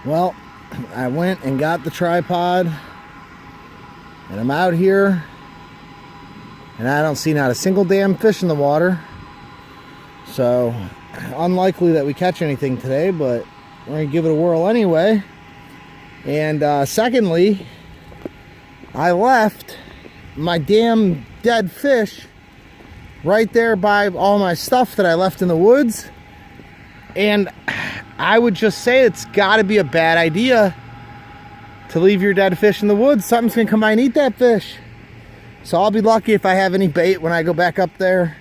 Well, I went and got the tripod, and I'm out here, and I don't see not a single damn fish in the water. So, unlikely that we catch anything today, but we're going to give it a whirl anyway. And secondly, I left my damn dead fish right there by all my stuff that I left in the woods. And I would just say it's got to be a bad idea to leave your dead fish in the woods. Something's going to come by and eat that fish. So I'll be lucky if I have any bait when I go back up there.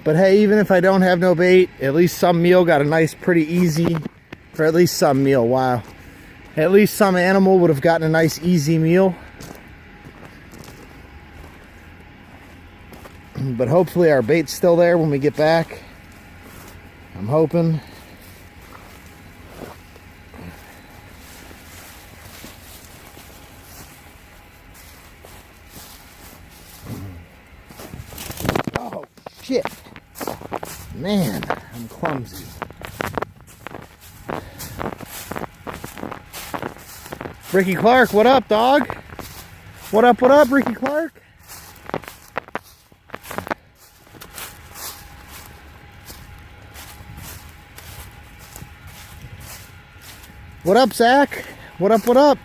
But hey, even if I don't have no bait, at least some meal got a nice, pretty easy, for at least some meal, wow. At least some animal would have gotten a nice, easy meal. But hopefully our bait's still there when we get back. I'm hoping. Oh, shit. Man, I'm clumsy. Ricky Clark, what up, dog? What up, Ricky Clark? What up, Zach? What up?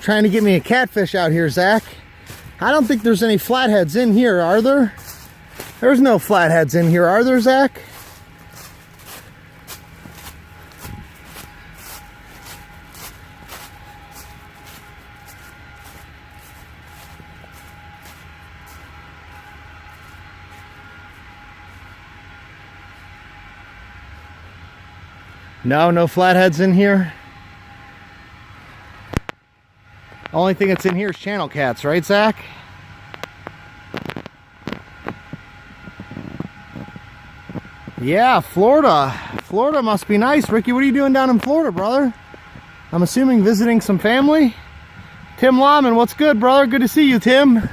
Trying to get me a catfish out here, Zach. I don't think there's any flatheads in here, are there? There's no flatheads in here, are there, Zach? No flatheads in here. Only thing that's in here is channel cats, right, Zach? Yeah, Florida. Florida must be nice. Ricky, what are you doing down in Florida, brother? I'm assuming visiting some family. Tim Lahman, what's good, brother? Good to see you, Tim.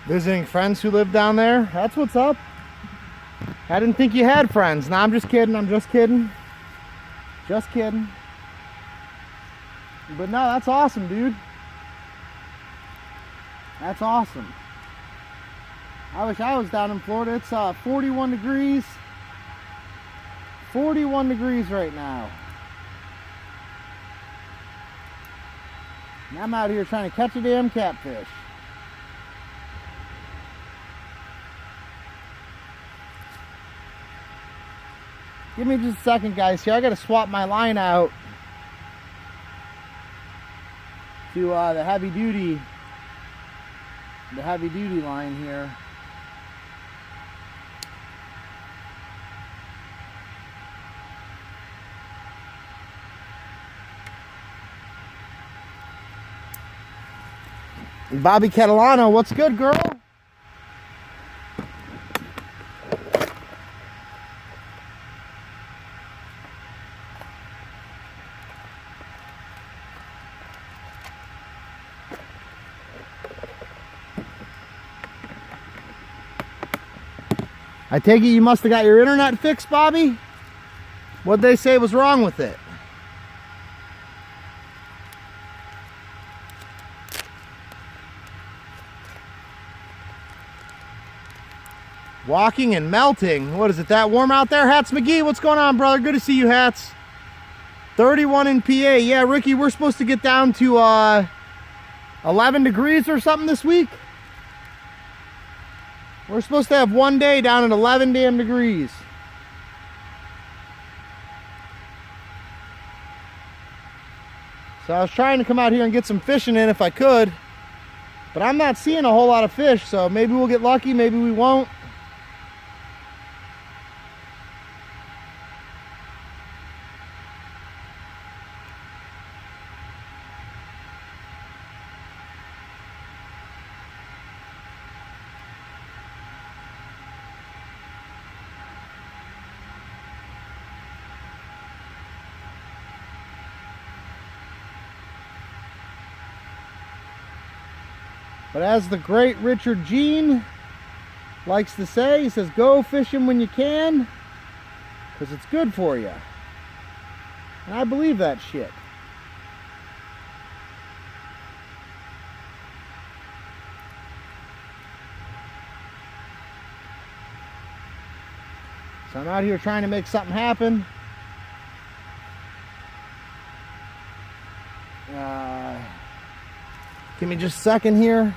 Visiting friends who live down there. That's what's up. I didn't think you had friends. No, I'm just kidding. Just kidding. But no, that's awesome, dude. That's awesome. I wish I was down in Florida. It's 41 degrees. 41 degrees right now. And I'm out here trying to catch a damn catfish. Give me just a second, guys. Here, I gotta swap my line out to the heavy duty line here. Bobby Catalano, what's good, girl? I take it you must have got your internet fixed, Bobby? What'd they say was wrong with it? Walking and melting. What is it, that warm out there? Hats McGee, what's going on, brother? Good to see you, Hats. 31 in PA. Yeah, Ricky, we're supposed to get down to 11 degrees or something this week. We're supposed to have one day down at 11 damn degrees. So I was trying to come out here and get some fishing in if I could. But I'm not seeing a whole lot of fish, so maybe we'll get lucky, maybe we won't. But as the great Richard Gene likes to say, he says, go fishing when you can, because it's good for you. And I believe that shit. So I'm out here trying to make something happen. Give me just a second here.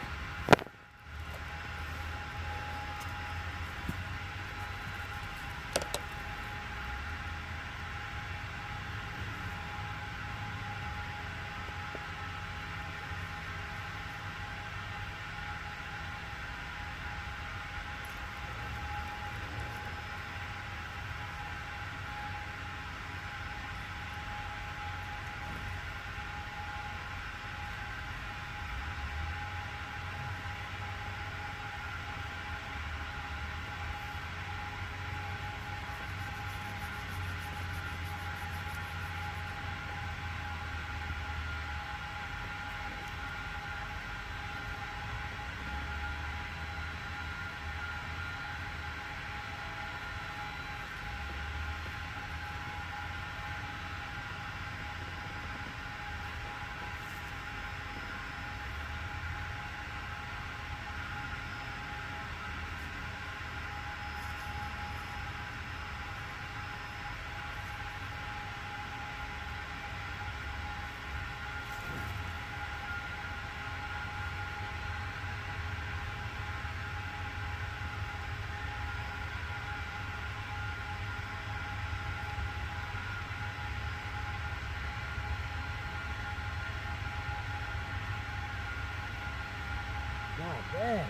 God damn.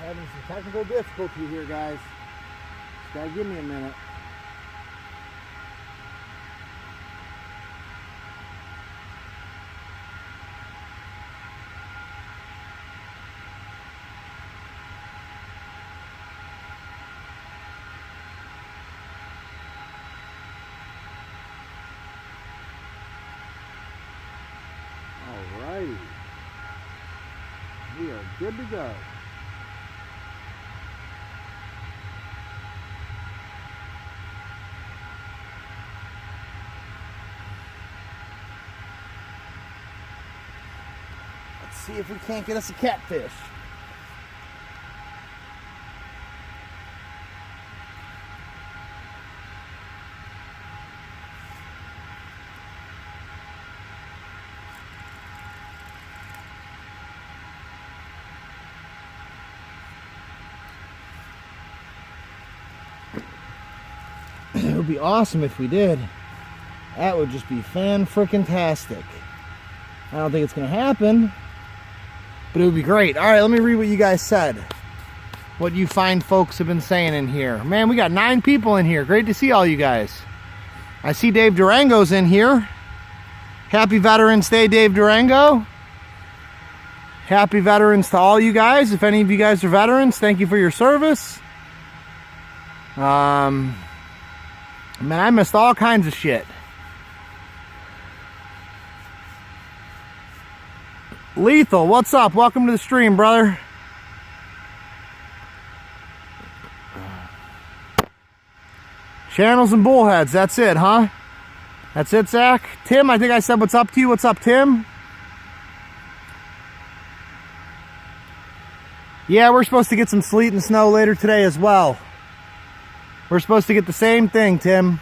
Having some technical difficulty here, guys. Just gotta give me a minute. Alrighty. We are good to go. Let's see if we can't get us a catfish. It would be awesome if we did. That would just be fan-frickin-tastic. I don't think it's going to happen, but it would be great. All right, let me read what you guys said. What you fine folks have been saying in here. Man, we got 9 people in here. Great to see all you guys. I see Dave Durango's in here. Happy Veterans Day, Dave Durango. Happy Veterans to all you guys. If any of you guys are veterans, thank you for your service. Man, I missed all kinds of shit. Lethal, what's up? Welcome to the stream, brother. Channels and bullheads, that's it, huh? That's it, Zach? Tim, I think I said what's up to you. What's up, Tim? Yeah, we're supposed to get some sleet and snow later today as well. We're supposed to get the same thing, Tim.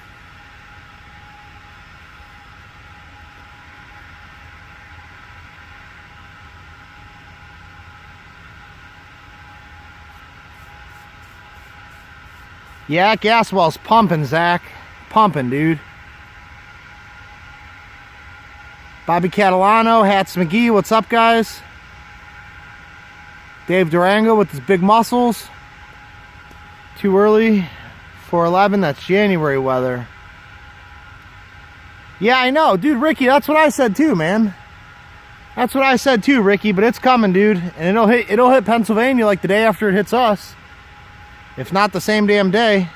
Yeah, gas well's pumping, Zach. Pumping, dude. Bobby Catalano, Hats McGee, what's up, guys? Dave Durango with his big muscles. Too early for 11, that's January weather. Yeah, I know. Dude, Ricky, that's what I said too, man. That's what I said too, Ricky, but it's coming, dude. And it'll hit Pennsylvania like the day after it hits us. If not the same damn day.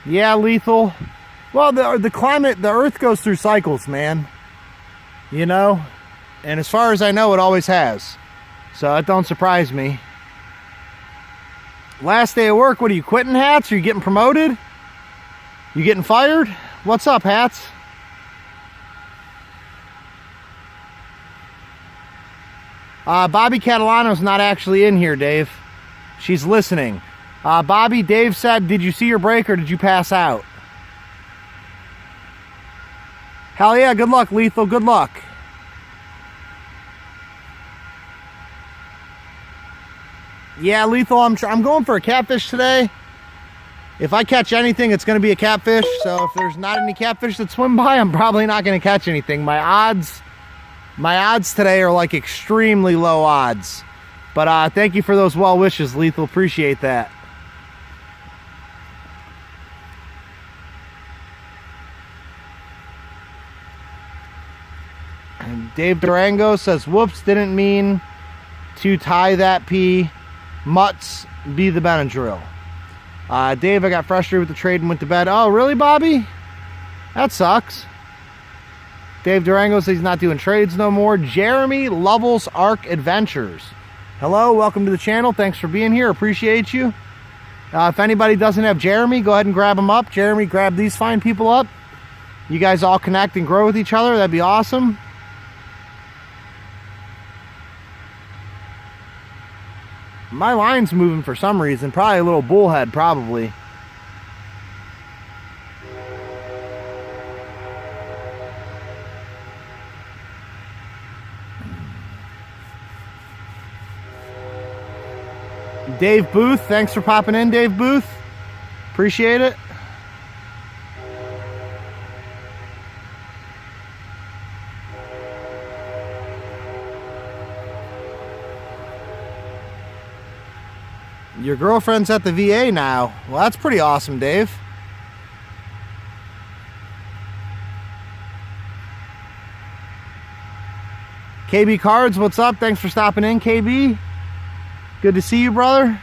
Yeah, lethal. Well, the climate, the earth goes through cycles, man. You know? And as far as I know, it always has. So it don't surprise me. Last day of work, what are you quitting, Hats? Are you getting promoted? You getting fired? What's up, Hats? Bobby Catalano's not actually in here, Dave. She's listening. Bobby, Dave said, did you see your break or did you pass out? Hell yeah, good luck, Lethal, good luck. Yeah, Lethal, I'm going for a catfish today. If I catch anything, it's going to be a catfish. So if there's not any catfish that swim by, I'm probably not going to catch anything. My odds today are like extremely low odds. But thank you for those well wishes, Lethal. Appreciate that. And Dave Durango says, whoops, didn't mean to tie that P. Mutts be the Benadryl. Dave, I got frustrated with the trade and went to bed. Oh, really, Bobby? That sucks. Dave Durango says he's not doing trades no more. Jeremy Lovell's Ark Adventures. Hello, welcome to the channel. Thanks for being here. Appreciate you. If anybody doesn't have Jeremy, go ahead and grab him up. Jeremy, grab these fine people up. You guys all connect and grow with each other. That'd be awesome. My line's moving for some reason. Probably a little bullhead, probably. Dave Booth, thanks for popping in, Dave Booth. Appreciate it. Your girlfriend's at the VA now. Well, that's pretty awesome, Dave. KB Cards, what's up? Thanks for stopping in, KB. Good to see you, brother.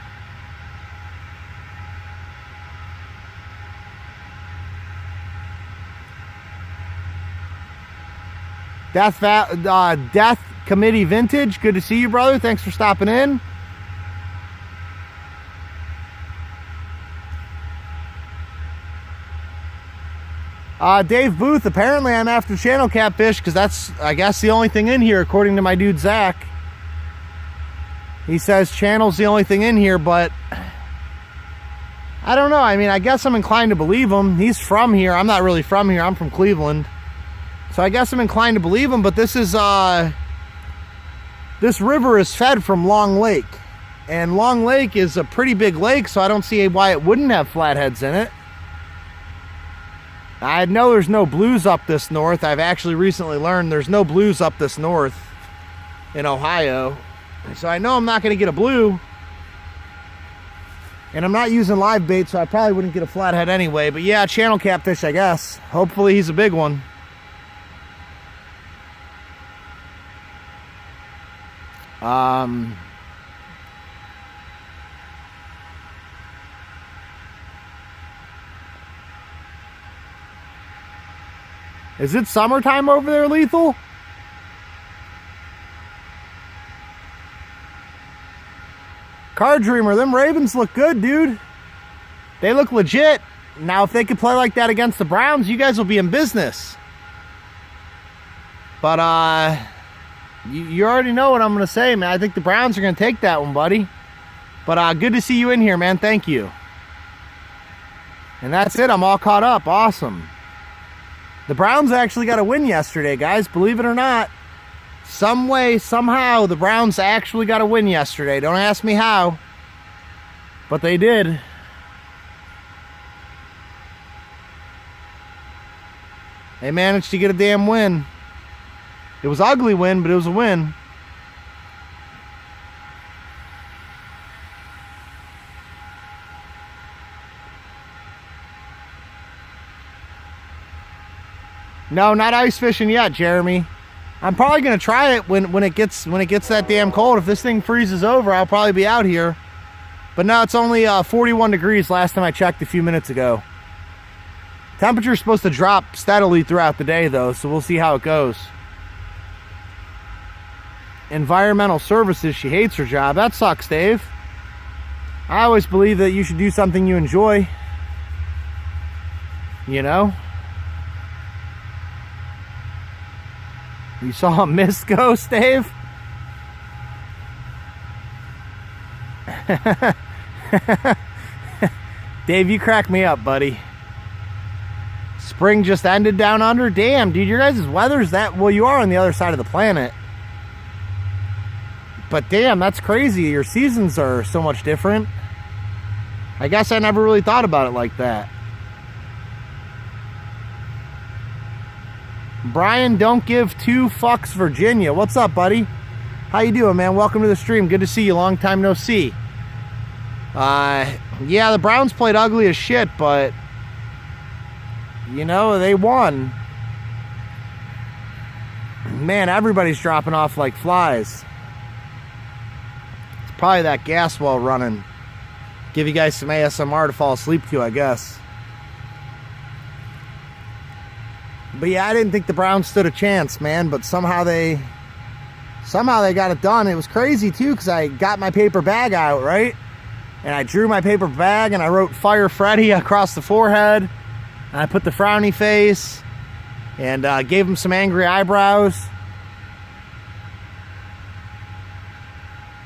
Death Committee Vintage, good to see you, brother. Thanks for stopping in. Dave Booth, apparently I'm after channel catfish because that's, I guess, the only thing in here, according to my dude Zach. He says channel's the only thing in here, but I don't know. I mean, I guess I'm inclined to believe him. He's from here. I'm not really from here. I'm from Cleveland. So I guess I'm inclined to believe him, but this is, this river is fed from Long Lake. And Long Lake is a pretty big lake, so I don't see why it wouldn't have flatheads in it. I know there's no blues up this north. I've actually recently learned there's no blues up this north in Ohio. So I know I'm not going to get a blue. And I'm not using live bait, so I probably wouldn't get a flathead anyway. But yeah, channel catfish, I guess. Hopefully he's a big one. Is it summertime over there, Lethal? Card Dreamer, them Ravens look good, dude. They look legit. Now, if they could play like that against the Browns, you guys will be in business. But, you already know what I'm going to say, man. I think the Browns are going to take that one, buddy. But, good to see you in here, man. Thank you. And that's it. I'm all caught up. Awesome. The Browns actually got a win yesterday, guys. Believe it or not. Some way, somehow, the Browns actually got a win yesterday. Don't ask me how. But they did. They managed to get a damn win. It was an ugly win, but it was a win. No, not ice fishing yet, Jeremy. I'm probably gonna try it when it gets that damn cold. If this thing freezes over, I'll probably be out here. But no, it's only 41 degrees last time I checked a few minutes ago. Temperature's supposed to drop steadily throughout the day though, so we'll see how it goes. Environmental services, she hates her job. That sucks, Dave. I always believe that you should do something you enjoy. You know? You saw a mist ghost, Dave? Dave, you crack me up, buddy. Spring just ended down under? Damn, dude, your guys' weather's that... Well, you are on the other side of the planet. But damn, that's crazy. Your seasons are so much different. I guess I never really thought about it like that. Brian, don't give two fucks, Virginia. What's up, buddy? How you doing, man? Welcome to the stream. Good to see you. Long time no see. Yeah, the Browns played ugly as shit, but you know, they won. Man, everybody's dropping off like flies. It's probably that gas well running. Give you guys some ASMR to fall asleep to, I guess. But yeah, I didn't think the Browns stood a chance, man. But somehow they got it done. It was crazy too, because I got my paper bag out, right? And I drew my paper bag and I wrote Fire Freddy across the forehead. And I put the frowny face and gave him some angry eyebrows.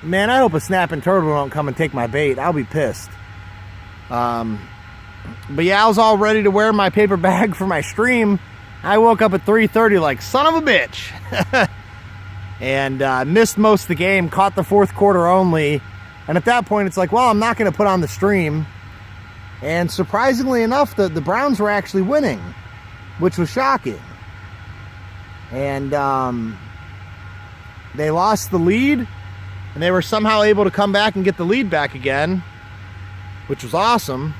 Man, I hope a snapping turtle don't come and take my bait. I'll be pissed. But yeah, I was all ready to wear my paper bag for my stream. I woke up at 3:30 like, son of a bitch. And missed most of the game, caught the fourth quarter only. And at that point, it's like, well, I'm not going to put on the stream. And surprisingly enough, the Browns were actually winning, which was shocking. And they lost the lead, and they were somehow able to come back and get the lead back again, which was awesome.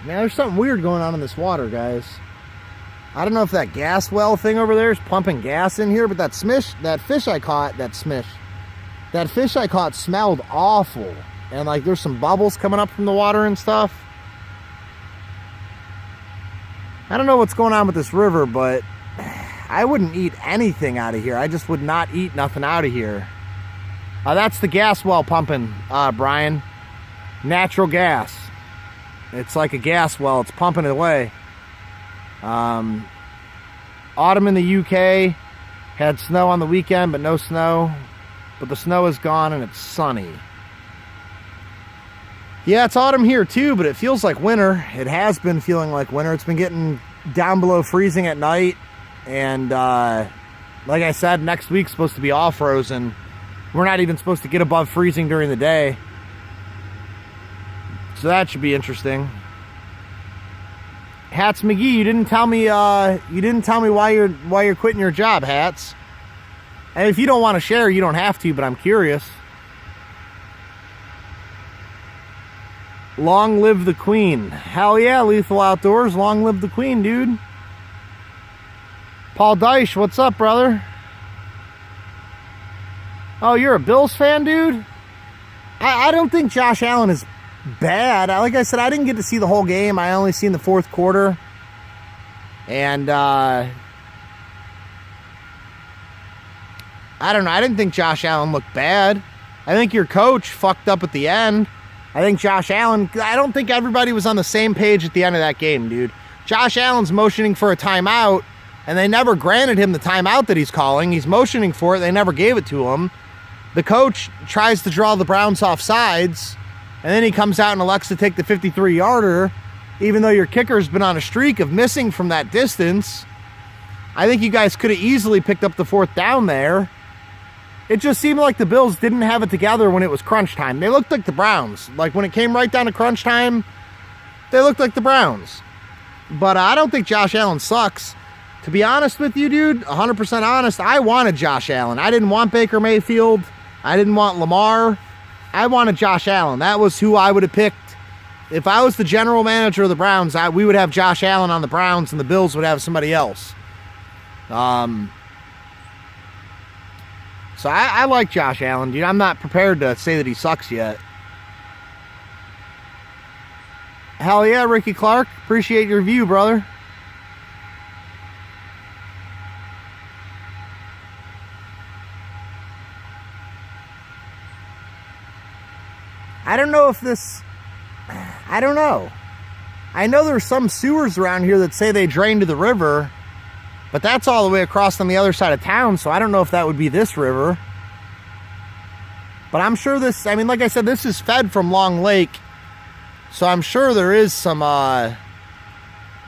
Man, there's something weird going on in this water, guys. I don't know if that gas well thing over there is pumping gas in here, but that fish I caught smelled awful. And like there's some bubbles coming up from the water and stuff. I don't know what's going on with this river, but I wouldn't eat anything out of here. I just would not eat nothing out of here. That's the gas well pumping, Brian. Natural gas. It's like a gas well. It's pumping it away. Autumn in the UK. Had snow on the weekend, but no snow. But the snow is gone and it's sunny. Yeah, it's autumn here too, but it feels like winter. It has been feeling like winter. It's been getting down below freezing at night. And like I said, next week's supposed to be all frozen. We're not even supposed to get above freezing during the day. So that should be interesting. Hats McGee, you didn't tell me why you're quitting your job, Hats. And if you don't want to share, you don't have to, but I'm curious. Long live the Queen. Hell yeah, Lethal Outdoors. Long live the Queen, dude. Paul Dyche, what's up, brother? Oh, you're a Bills fan, dude? I don't think Josh Allen is bad. Like I said, I didn't get to see the whole game. I only seen the fourth quarter. And, I don't know. I didn't think Josh Allen looked bad. I think your coach fucked up at the end. I think Josh Allen, I don't think everybody was on the same page at the end of that game, dude. Josh Allen's motioning for a timeout, and they never granted him the timeout that he's calling. He's motioning for it. They never gave it to him. The coach tries to draw the Browns off sides, and then he comes out and elects to take the 53-yarder, even though your kicker's been on a streak of missing from that distance. I think you guys could have easily picked up the fourth down there. It just seemed like the Bills didn't have it together when it was crunch time. They looked like the Browns. Like when it came right down to crunch time, they looked like the Browns. But I don't think Josh Allen sucks. To be honest with you, dude, 100% honest, I wanted Josh Allen. I didn't want Baker Mayfield. I didn't want Lamar. I wanted Josh Allen. That was who I would have picked If I was the general manager of the Browns, we would have Josh Allen on the Browns, and the Bills would have somebody else. So I like Josh Allen, dude. I'm not prepared to say that he sucks yet. Hell yeah, Ricky Clark. Appreciate your view, brother. I don't know if this... I don't know. I know there's some sewers around here that say they drain to the river, but that's all the way across on the other side of town, so I don't know if that would be this river. But I'm sure this... I mean, like I said, this is fed from Long Lake, so I'm sure there is some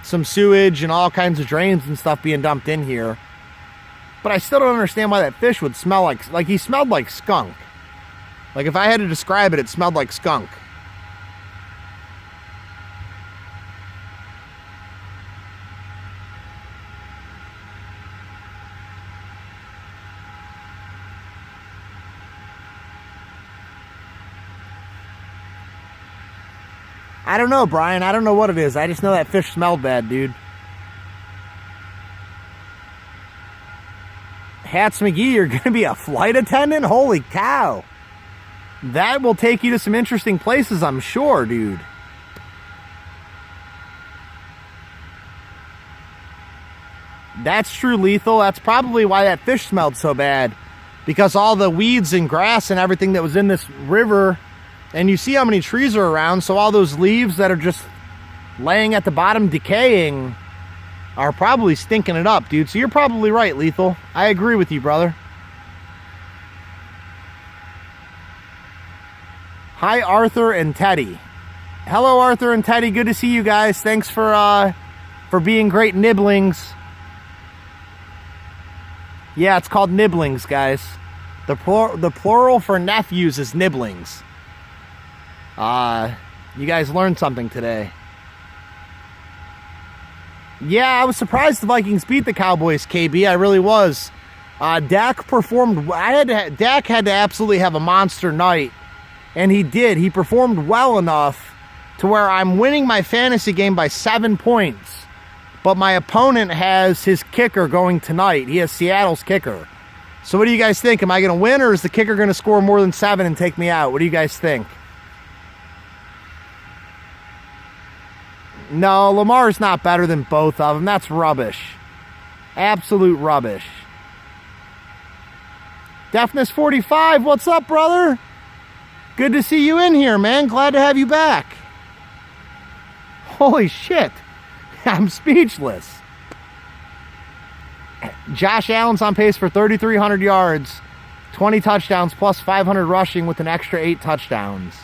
sewage and all kinds of drains and stuff being dumped in here. But I still don't understand why that fish would smell like he smelled like skunk. Like, if I had to describe it, it smelled like skunk. I don't know, Brian. I don't know what it is. I just know that fish smelled bad, dude. Hats McGee, you're going to be a flight attendant? Holy cow. That will take you to some interesting places, I'm sure, dude. That's true, Lethal. That's probably why that fish smelled so bad. Because all the weeds and grass and everything that was in this river... And you see how many trees are around, so all those leaves that are just laying at the bottom decaying are probably stinking it up, dude. So you're probably right, Lethal. I agree with you, brother. Hi, Arthur and Teddy. Hello, Arthur and Teddy. Good to see you guys. Thanks for being great nibblings. Yeah, it's called nibblings, guys. The plural for nephews is nibblings. You guys learned something today. Yeah, I was surprised the Vikings beat the Cowboys, KB. I really was. Dak performed... Dak had to absolutely have a monster night. And he did. He performed well enough to where I'm winning my fantasy game by 7 points. But my opponent has his kicker going tonight. He has Seattle's kicker. So what do you guys think? Am I going to win, or is the kicker going to score more than 7 and take me out? What do you guys think? No, Lamar's not better than both of them. That's rubbish. Absolute rubbish. Deafness 45, what's up, brother? Good to see you in here, man. Glad to have you back. Holy shit. I'm speechless. Josh Allen's on pace for 3,300 yards, 20 touchdowns, plus 500 rushing with an extra 8 touchdowns.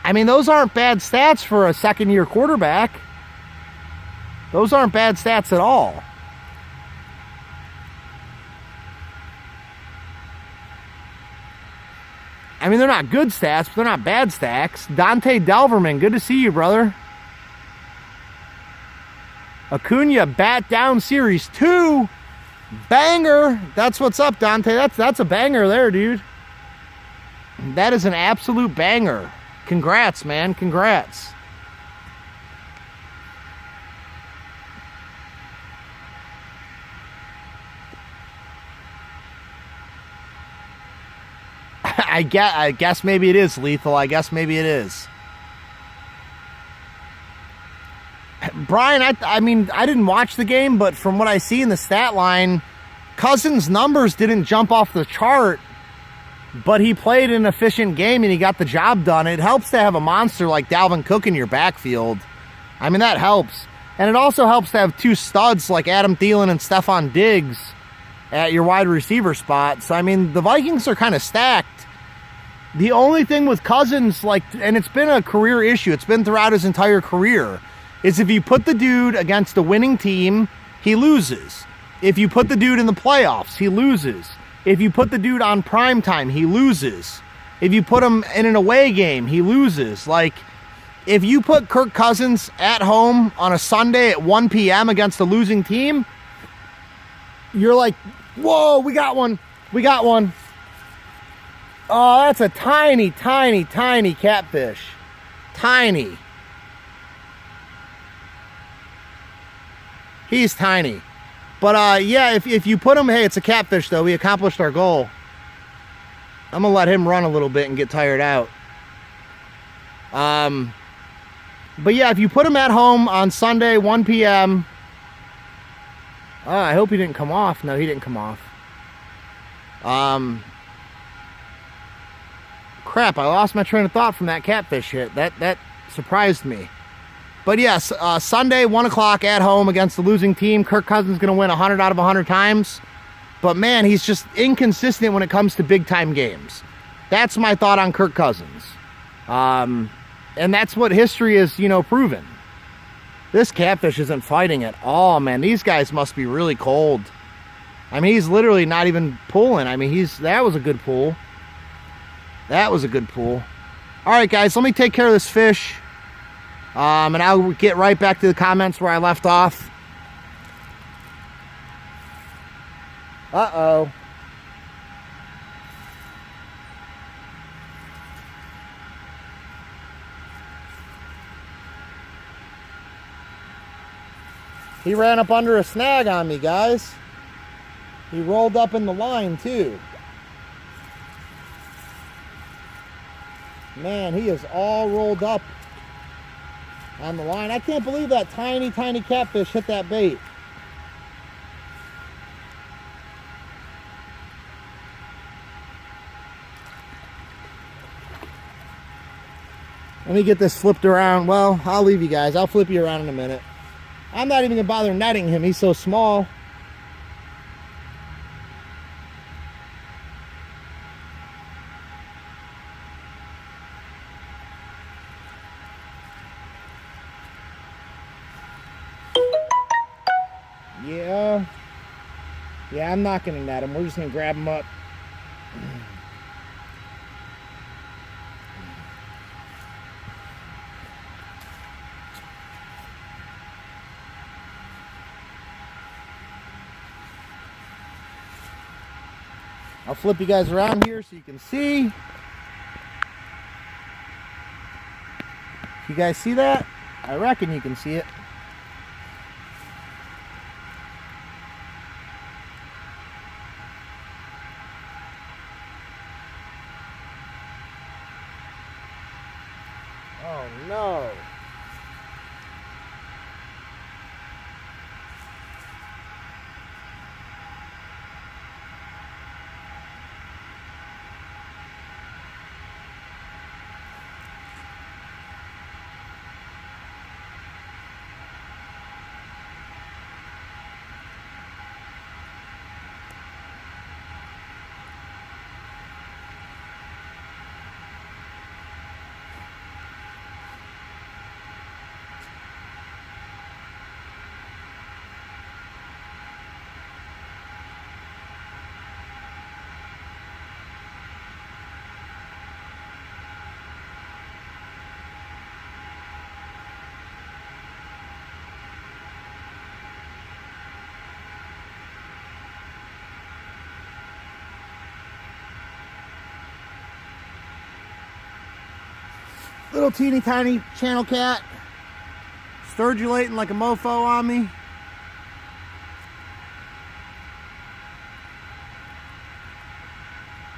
I mean, those aren't bad stats for a second-year quarterback. Those aren't bad stats at all. I mean, they're not good stats, but they're not bad stats. Dante Delverman, good to see you, brother. Acuna, bat down series 2. Banger. That's what's up, Dante. That's a banger there, dude. That is an absolute banger. Congrats, man. Congrats. I guess maybe it is, Lethal. I guess maybe it is. Brian, I mean, I didn't watch the game, but from what I see in the stat line, Cousins' numbers didn't jump off the chart, but he played an efficient game and he got the job done. It helps to have a monster like Dalvin Cook in your backfield. I mean, that helps. And it also helps to have 2 studs like Adam Thielen and Stephon Diggs at your wide receiver spot. So, I mean, the Vikings are kind of stacked. The only thing with Cousins, and it's been a career issue, it's been throughout his entire career, is if you put the dude against a winning team, he loses. If you put the dude in the playoffs, he loses. If you put the dude on primetime, he loses. If you put him in an away game, he loses. Like, if you put Kirk Cousins at home on a Sunday at 1 p.m. against a losing team, you're like, whoa, we got one. We got one. Oh, that's a tiny, tiny, tiny catfish. Tiny. He's tiny. But yeah, if you put him, hey, it's a catfish though. We accomplished our goal. I'm gonna let him run a little bit and get tired out. But yeah, if you put him at home on Sunday, 1 p.m. Oh, I hope he didn't come off. No, he didn't come off. Crap, I lost my train of thought from that catfish hit. That surprised me. But yes, Sunday, 1 o'clock at home against the losing team. Kirk Cousins is going to win 100 out of 100 times. But man, he's just inconsistent when it comes to big-time games. That's my thought on Kirk Cousins. And that's what history is, proven. This catfish isn't fighting at all, man. These guys must be really cold. I mean, he's literally not even pulling. I mean, that was a good pull. That was a good pull. All right, guys, let me take care of this fish. And I'll get right back to the comments where I left off. Uh-oh. He ran up under a snag on me, guys. He rolled up in the line, too. Man, he is all rolled up on the line. I can't believe that tiny, tiny catfish hit that bait. Let me get this flipped around. Well, I'll leave you guys. I'll flip you around in a minute. I'm not even going to bother netting him. He's so small. Yeah, I'm not going to net him. We're just going to grab him up. I'll flip you guys around here so you can see. You guys see that? I reckon you can see it. Oh no. Little teeny tiny channel cat, sturgulating like a mofo on me.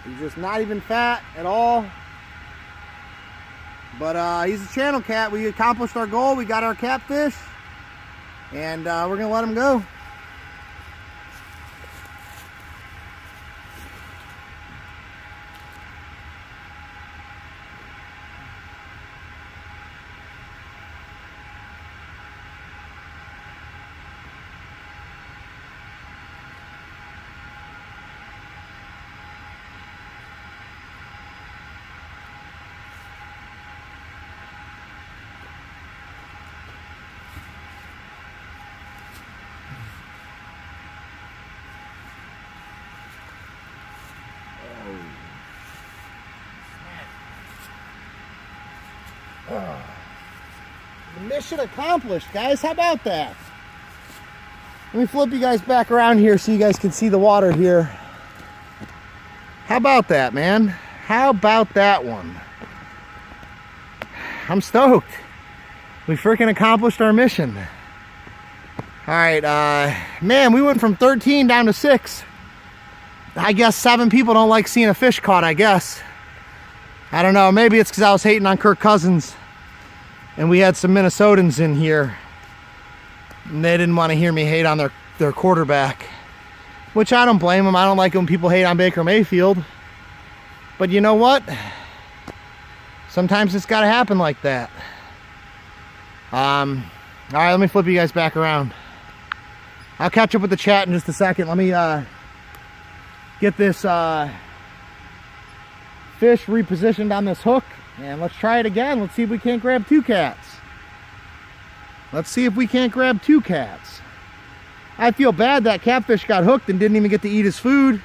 He's just not even fat at all. But he's a channel cat. We accomplished our goal. We got our catfish. And we're going to let him go. Mission accomplished, guys. How about that? Let me flip you guys back around here so you guys can see the water here. How about that, man? How about that one? I'm stoked. We freaking accomplished our mission. All right, man, we went from 13 down to 6. I guess 7 people don't like seeing a fish caught, I guess. I don't know, maybe it's because I was hating on Kirk Cousins and we had some Minnesotans in here and they didn't want to hear me hate on their quarterback, which I don't blame them. I don't like it when people hate on Baker Mayfield. But you know what? Sometimes it's got to happen like that. All right, let me flip you guys back around. I'll catch up with the chat in just a second. Let me get this fish repositioned on this hook, and let's try it again. Let's see if we can't grab 2 cats. Let's see if we can't grab 2 cats. I feel bad that catfish got hooked and didn't even get to eat his food.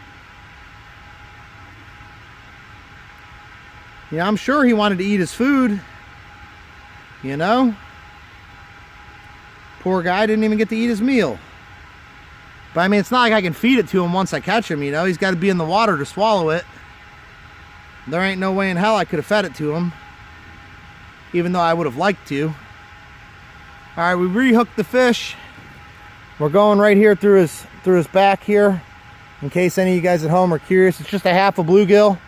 You know, I'm sure he wanted to eat his food. You know? Poor guy didn't even get to eat his meal. But I mean, it's not like I can feed it to him once I catch him, you know? He's got to be in the water to swallow it. There ain't no way in hell I could have fed it to him, even though I would have liked to. All right, we rehooked the fish. We're going right here through his back here. In case any of you guys at home are curious, it's just a half a bluegill.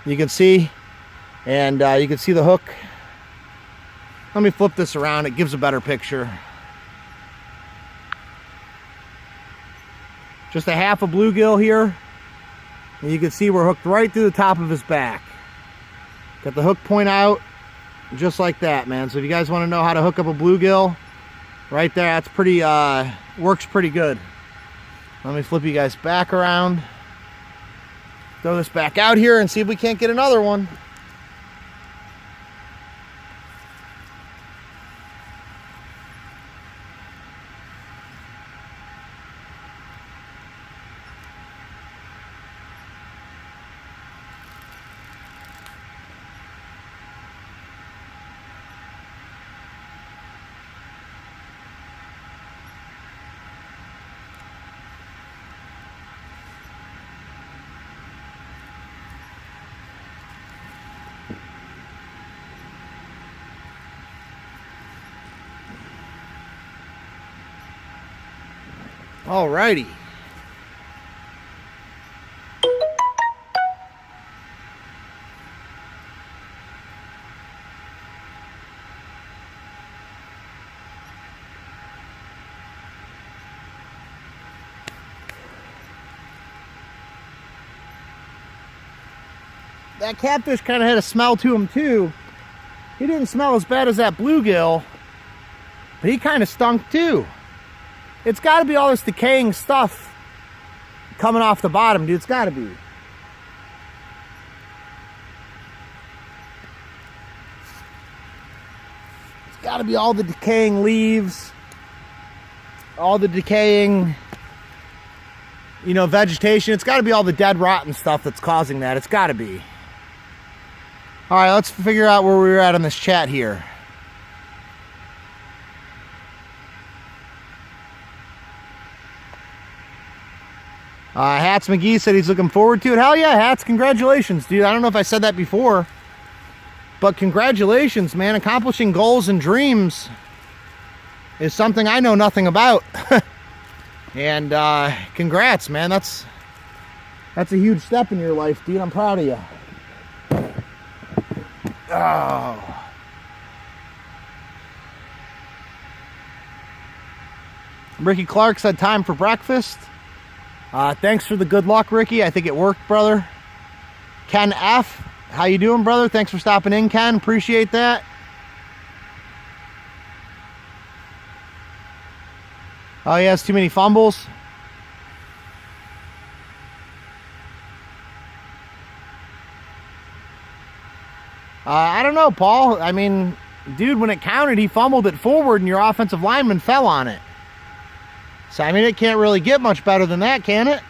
You can see, and you can see the hook. Let me flip this around. It gives a better picture. Just a half a bluegill here. And you can see we're hooked right through the top of his back. Got the hook point out, just like that, man. So if you guys want to know how to hook up a bluegill, right there, that's pretty, works pretty good. Let me flip you guys back around. Throw this back out here and see if we can't get another one. Alrighty. That catfish kind of had a smell to him too. He didn't smell as bad as that bluegill, but he kind of stunk too. It's got to be all this decaying stuff coming off the bottom, dude. It's got to be. It's got to be all the decaying leaves, all the decaying, you know, vegetation. It's got to be all the dead, rotten stuff that's causing that. It's got to be. All right, let's figure out where we were at on this chat here. Hats McGee said he's looking forward to it. Hell yeah, Hats, congratulations, dude. I don't know if I said that before, but congratulations, man. Accomplishing goals and dreams is something I know nothing about. And congrats, man. That's a huge step in your life, dude. I'm proud of you. Oh. Ricky Clark said time for breakfast. Thanks for the good luck, Ricky. I think it worked, brother. Ken F, how you doing, brother? Thanks for stopping in, Ken. Appreciate that. Oh, he has too many fumbles. I don't know, Paul. I mean, dude, when it counted, he fumbled it forward and your offensive lineman fell on it. So, I mean, it can't really get much better than that, can it?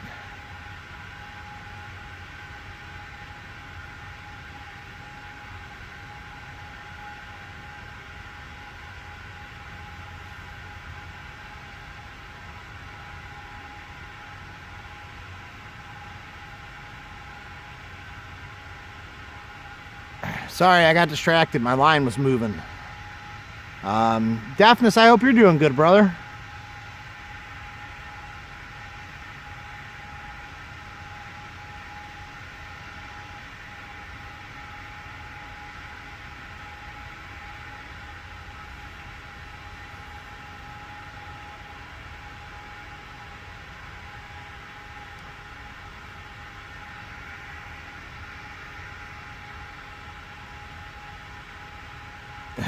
Sorry, I got distracted. My line was moving. Daphnis, I hope you're doing good, brother.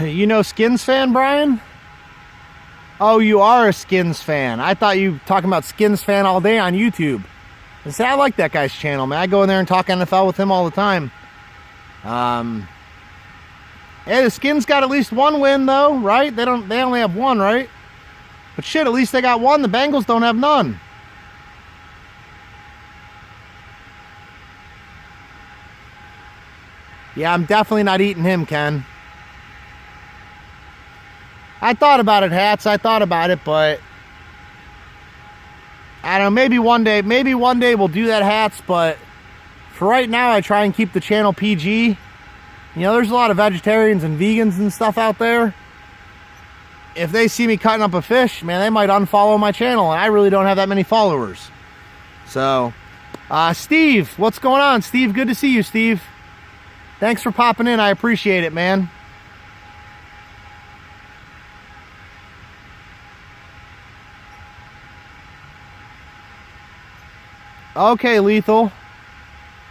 You know Skins fan, Brian? Oh, you are a Skins fan. I thought you were talking about Skins fan all day on YouTube. And say, I like that guy's channel, man. I go in there and talk NFL with him all the time. Hey, the Skins got at least one win, though, right? They only have one, right? But shit, at least they got one. The Bengals don't have none. Yeah, I'm definitely not eating him, Ken. I thought about it, Hats. I thought about it, but I don't know, maybe one day we'll do that, Hats, but for right now I try and keep the channel PG. You know, there's a lot of vegetarians and vegans and stuff out there. If they see me cutting up a fish, man, they might unfollow my channel, and I really don't have that many followers. So, Steve, what's going on? Steve, good to see you, Steve. Thanks for popping in. I appreciate it, man. Okay, Lethal.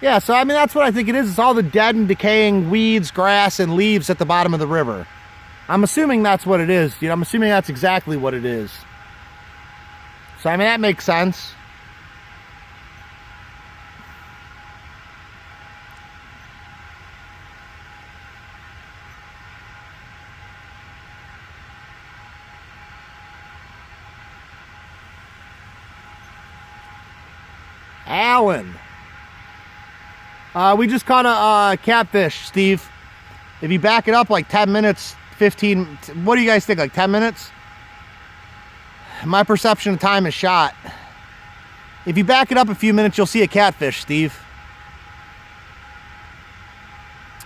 Yeah, so I mean, that's what I think it is. It's all the dead and decaying weeds, grass, and leaves at the bottom of the river. I'm assuming that's what it is. You know, I'm assuming that's exactly what it is. So, I mean, that makes sense. Alan. We just caught a catfish, Steve. If you back it up like 10 minutes, 15, what do you guys think, like 10 minutes? My perception of time is shot. If you back it up a few minutes, you'll see a catfish, Steve.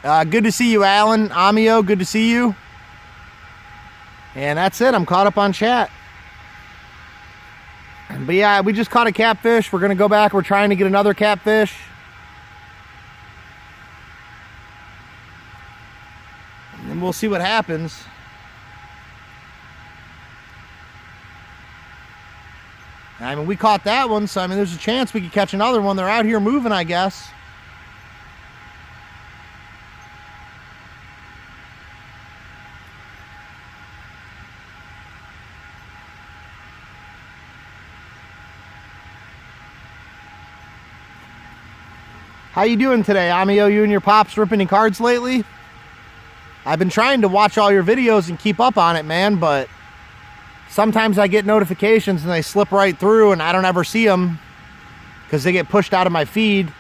Good to see you, Alan. Amio, good to see you. And that's it. I'm caught up on chat. But yeah, we just caught a catfish. We're going to go back. We're trying to get another catfish. And we'll see what happens. I mean, we caught that one, so I mean, there's a chance we could catch another one. They're out here moving, I guess. How you doing today, Amio? You and your pops ripping any cards lately? I've been trying to watch all your videos and keep up on it, man, but sometimes I get notifications and they slip right through and I don't ever see them because they get pushed out of my feed.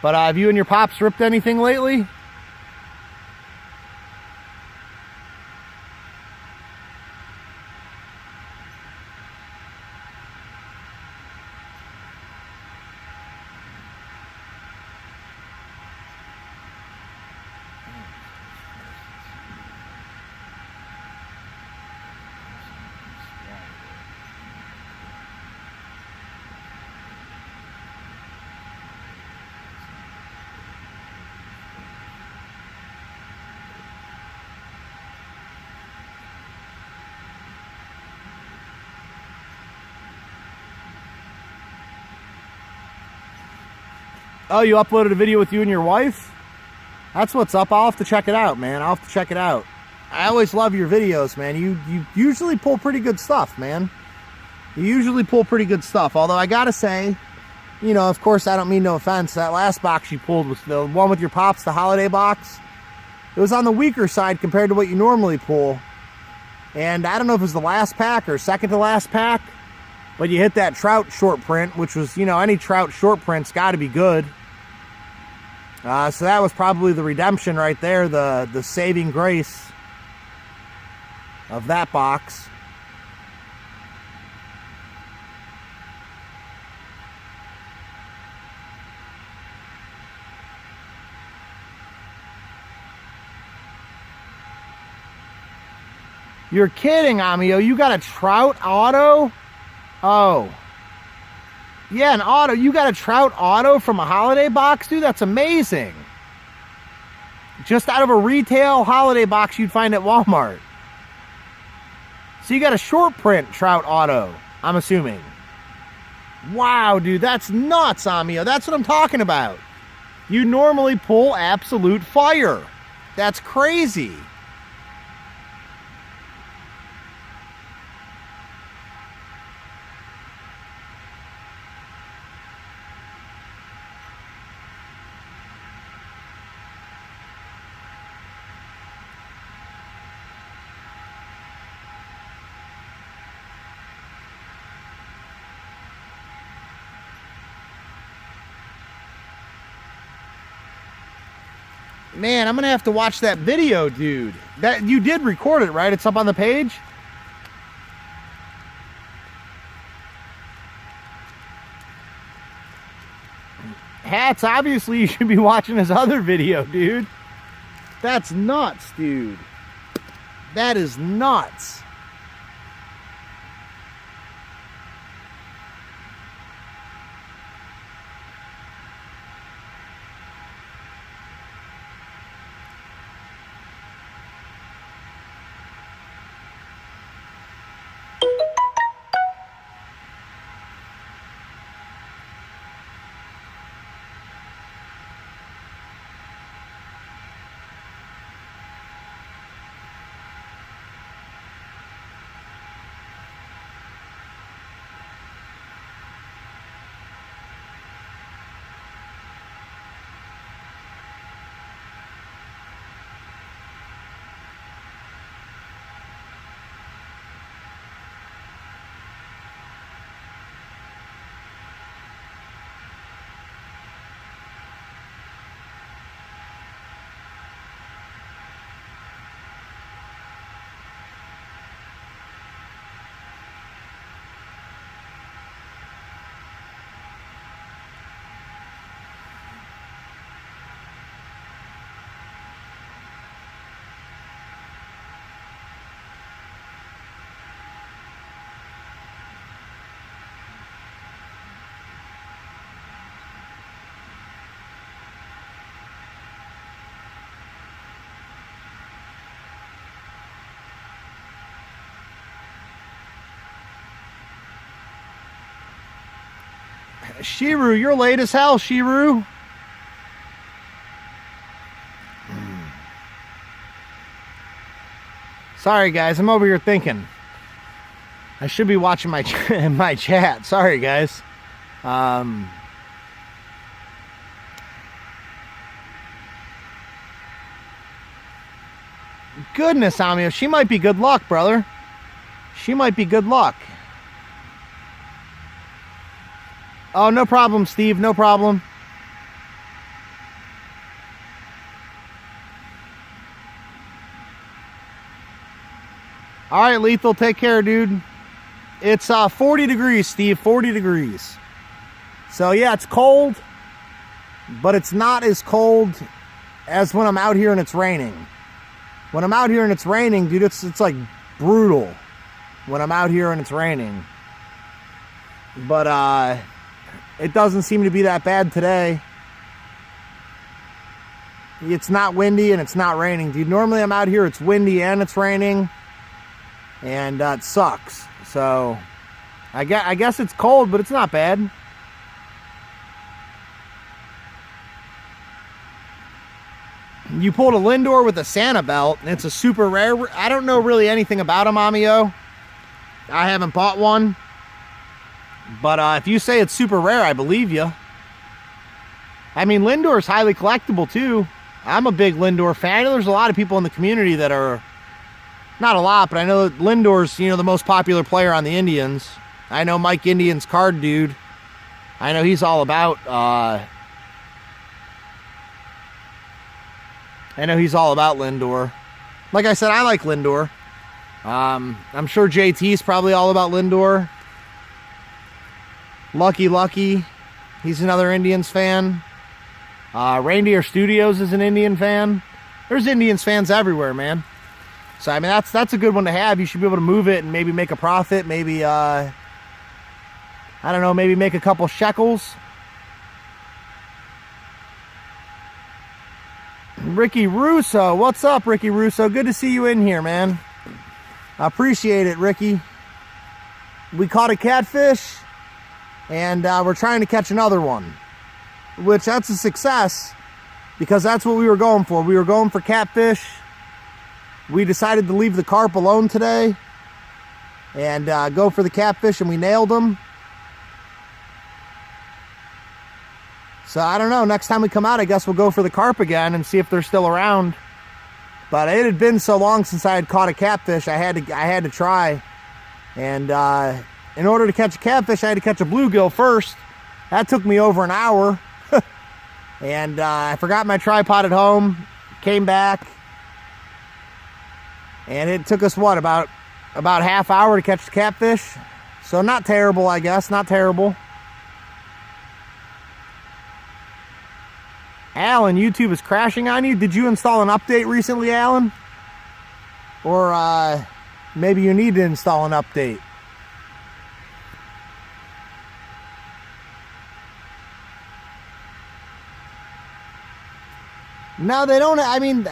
But have you and your pops ripped anything lately? Oh, you uploaded a video with you and your wife? That's what's up. I'll have to check it out, man. I'll have to check it out. I always love your videos, man. You usually pull pretty good stuff, man. You usually pull pretty good stuff. Although I gotta say, you know, of course, I don't mean no offense. That last box you pulled was the one with your pops, the holiday box. It was on the weaker side compared to what you normally pull. And I don't know if it was the last pack or second to last pack, but you hit that trout short print, which was, you know, any trout short print's got to be good. So that was probably the redemption right there, the saving grace of that box. You're kidding, Amio. You got a Trout auto? Oh. Yeah, an auto. You got a Trout auto from a holiday box, dude? That's amazing. Just out of a retail holiday box you'd find at Walmart. So you got a short print Trout auto, I'm assuming. Wow, dude, that's nuts, Amio. That's what I'm talking about. You normally pull absolute fire. That's crazy. Man, I'm gonna have to watch that video, dude. That you did record it, right? It's up on the page. Hats, obviously you should be watching his other video, dude. That's nuts, dude. That is nuts. Shiru, you're late as hell, Shiru. Sorry, guys. I'm over here thinking. I should be watching my my chat. Sorry, guys. Goodness, Amio. She might be good luck, brother. She might be good luck. Oh, no problem, Steve. No problem. All right, Lethal. Take care, dude. It's 40 degrees, Steve. 40 degrees. So, yeah, it's cold. But it's not as cold as when I'm out here and it's raining. When I'm out here and it's raining, dude, it's like brutal. When I'm out here and it's raining. But, it doesn't seem to be that bad today. It's not windy and it's not raining, dude. Normally I'm out here, it's windy and it's raining. And it sucks. So, I guess it's cold, but it's not bad. You pulled a Lindor with a Santa belt, and it's a super rare. I don't know really anything about him, Amio. I haven't bought one. But if you say it's super rare, I believe you. I mean, Lindor is highly collectible, too. I'm a big Lindor fan. I know there's a lot of people in the community that are... Not a lot, but I know that Lindor's, the most popular player on the Indians. I know Mike Indian's card dude. I know he's all about... I know he's all about Lindor. Like I said, I like Lindor. I'm sure JT's probably all about Lindor. Lucky, he's another Indians fan. Reindeer Studios is an Indian fan. There's Indians fans everywhere, man. So, I mean, that's a good one to have. You should be able to move it and maybe make a profit. Maybe, I don't know, maybe make a couple shekels. Ricky Russo. What's up, Ricky Russo? Good to see you in here, man. I appreciate it, Ricky. We caught a catfish, and we're trying to catch another one, which that's a success because that's what we were going for. We were going for catfish. We decided to leave the carp alone today and go for the catfish, and we nailed them. So I don't know, next time we come out, I guess we'll go for the carp again and see if they're still around. But it had been so long since I had caught a catfish, I had to try. And in order to catch a catfish, I had to catch a bluegill first. That took me over an hour. And I forgot my tripod at home, came back, and it took us, what, about half hour to catch the catfish? So not terrible, I guess, not terrible. Alan, YouTube is crashing on you. Did you install an update recently, Alan? Or maybe you need to install an update. No, they don't. I mean,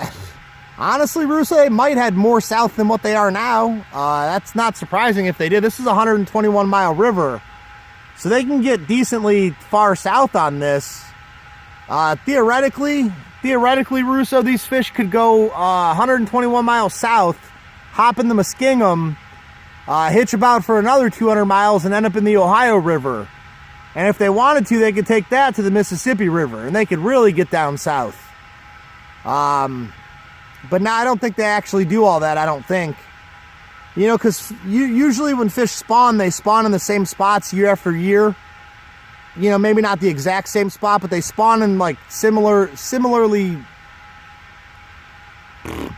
honestly, Russo, they might head more south than what they are now. That's not surprising if they did. This is a 121-mile river, so they can get decently far south on this. Theoretically, Russo, these fish could go 121 miles south, hop in the Muskingum, hitch about for another 200 miles, and end up in the Ohio River. And if they wanted to, they could take that to the Mississippi River, and they could really get down south. But no, I don't think they actually do all that, I don't think. You know, because usually when fish spawn, they spawn in the same spots year after year. You know, maybe not the exact same spot, but they spawn in like similarly,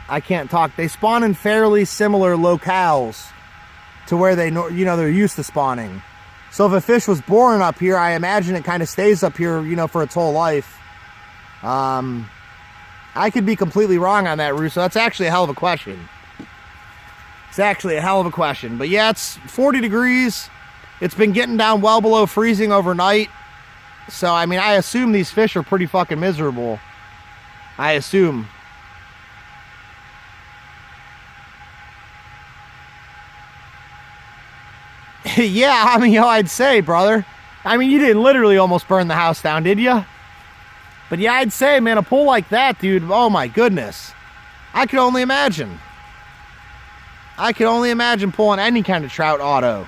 I can't talk. They spawn in fairly similar locales to where they, they're used to spawning. So if a fish was born up here, I imagine it kind of stays up here, for its whole life. I could be completely wrong on that, Russo. That's actually a hell of a question. It's actually a hell of a question. But yeah, it's 40 degrees. It's been getting down well below freezing overnight. So, I mean, I assume these fish are pretty fucking miserable. I assume. Yeah, I mean, I'd say, brother. I mean, you didn't literally almost burn the house down, did you? But yeah, I'd say, man, a pull like that, dude, oh my goodness. I could only imagine. I could only imagine pulling any kind of trout auto.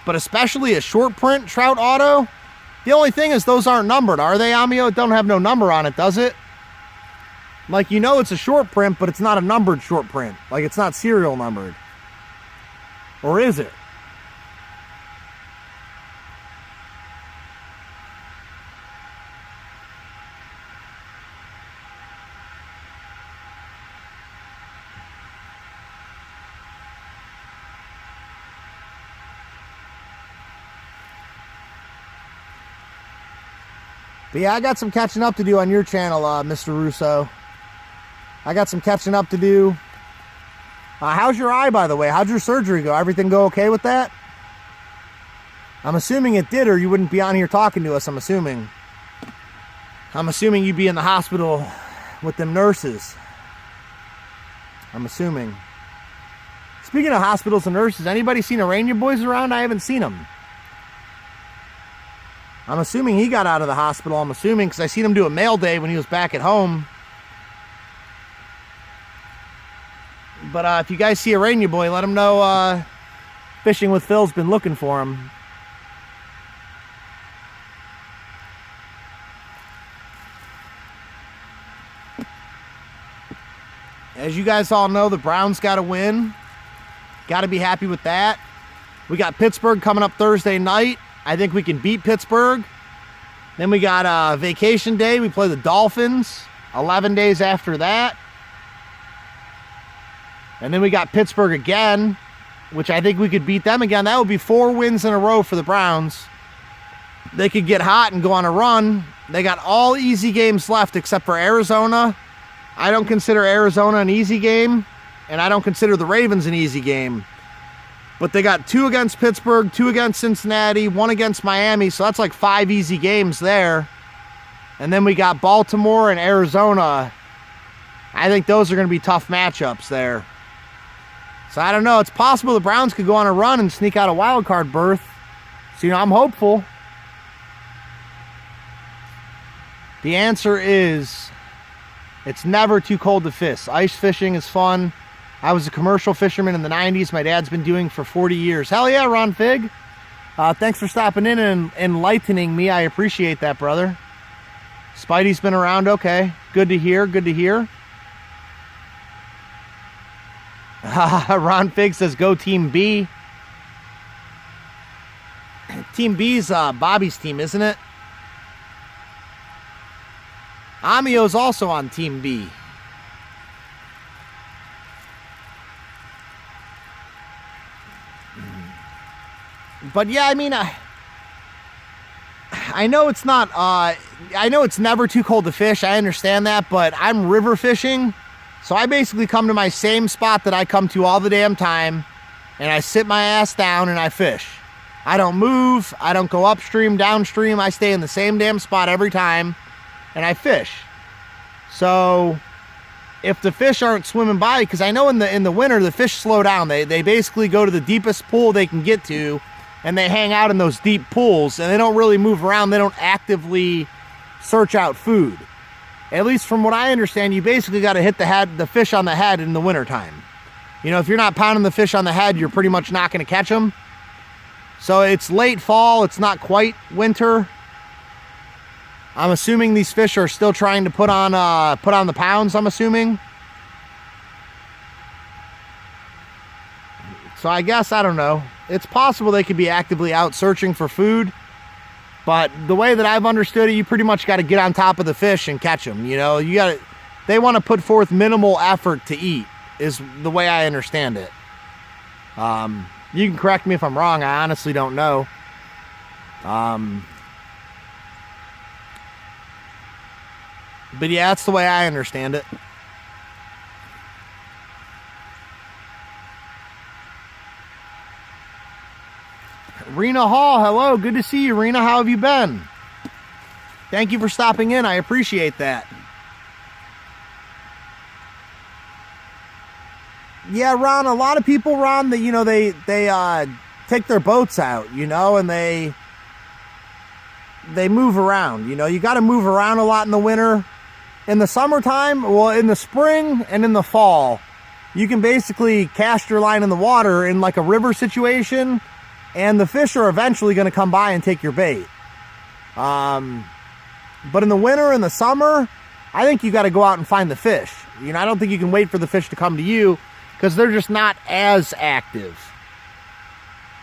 But especially a short print trout auto. The only thing is those aren't numbered, are they, Amio? It don't have no number on it, does it? Like, it's a short print, but it's not a numbered short print. Like, it's not serial numbered. Or is it? But yeah, I got some catching up to do on your channel, Mr. Russo. I got some catching up to do. How's your eye, by the way? How'd your surgery go? Everything go okay with that? I'm assuming it did, or you wouldn't be on here talking to us, I'm assuming. I'm assuming you'd be in the hospital with them nurses. I'm assuming. Speaking of hospitals and nurses, anybody seen Arania Boys around? I haven't seen them. I'm assuming he got out of the hospital. I'm assuming because I seen him do a mail day when he was back at home. But if you guys see Arania Boy, let him know Fishing with Phil's been looking for him. As you guys all know, the Browns got to win. Got to be happy with that. We got Pittsburgh coming up Thursday night. I think we can beat Pittsburgh. Then we got vacation day. We play the Dolphins 11 days after that. And then we got Pittsburgh again, which I think we could beat them again. That would be 4 wins in a row for the Browns. They could get hot and go on a run. They got all easy games left except for Arizona. I don't consider Arizona an easy game. and I don't consider the Ravens an easy game. But they got 2 against Pittsburgh, 2 against Cincinnati, 1 against Miami, so that's like 5 easy games there. And then we got Baltimore and Arizona. I think those are going to be tough matchups there. So I don't know. It's possible the Browns could go on a run and sneak out a wild card berth. So, I'm hopeful. The answer is, it's never too cold to fish. Ice fishing is fun. I was a commercial fisherman in the 90s. My dad's been doing for 40 years. Hell yeah, Ron Fig. Thanks for stopping in and enlightening me. I appreciate that, brother. Spidey's been around. Okay. Good to hear. Good to hear. Ron Fig says, go Team B. Team B's Bobby's team, isn't it? Amio's also on Team B. But yeah, I mean, I know it's not, I know it's never too cold to fish. I understand that, but I'm river fishing. So I basically come to my same spot that I come to all the damn time, and I sit my ass down and I fish. I don't move. I don't go upstream, downstream. I stay in the same damn spot every time, and I fish. So if the fish aren't swimming by, because I know in the winter the fish slow down. They basically go to the deepest pool they can get to, and they hang out in those deep pools, and they don't really move around. They don't actively search out food. At least from what I understand, you basically got to hit the fish on the head in the wintertime. If you're not pounding the fish on the head, you're pretty much not going to catch them. So it's late fall. It's not quite winter. I'm assuming these fish are still trying to put on the pounds, I'm assuming. So I guess, I don't know. It's possible they could be actively out searching for food. But the way that I've understood it, you pretty much got to get on top of the fish and catch them. They want to put forth minimal effort to eat, is the way I understand it. You can correct me if I'm wrong. I honestly don't know. But yeah, that's the way I understand it. Rena Hall, hello. Good to see you, Rena. How have you been? Thank you for stopping in. I appreciate that. Yeah, Ron, a lot of people, Ron, that they take their boats out, and they move around. You got to move around a lot in the winter. In the summertime, well, in the spring and in the fall, you can basically cast your line in the water in like a river situation, and the fish are eventually going to come by and take your bait. But in the winter and the summer, I think you got to go out and find the fish. I don't think you can wait for the fish to come to you, because they're just not as active.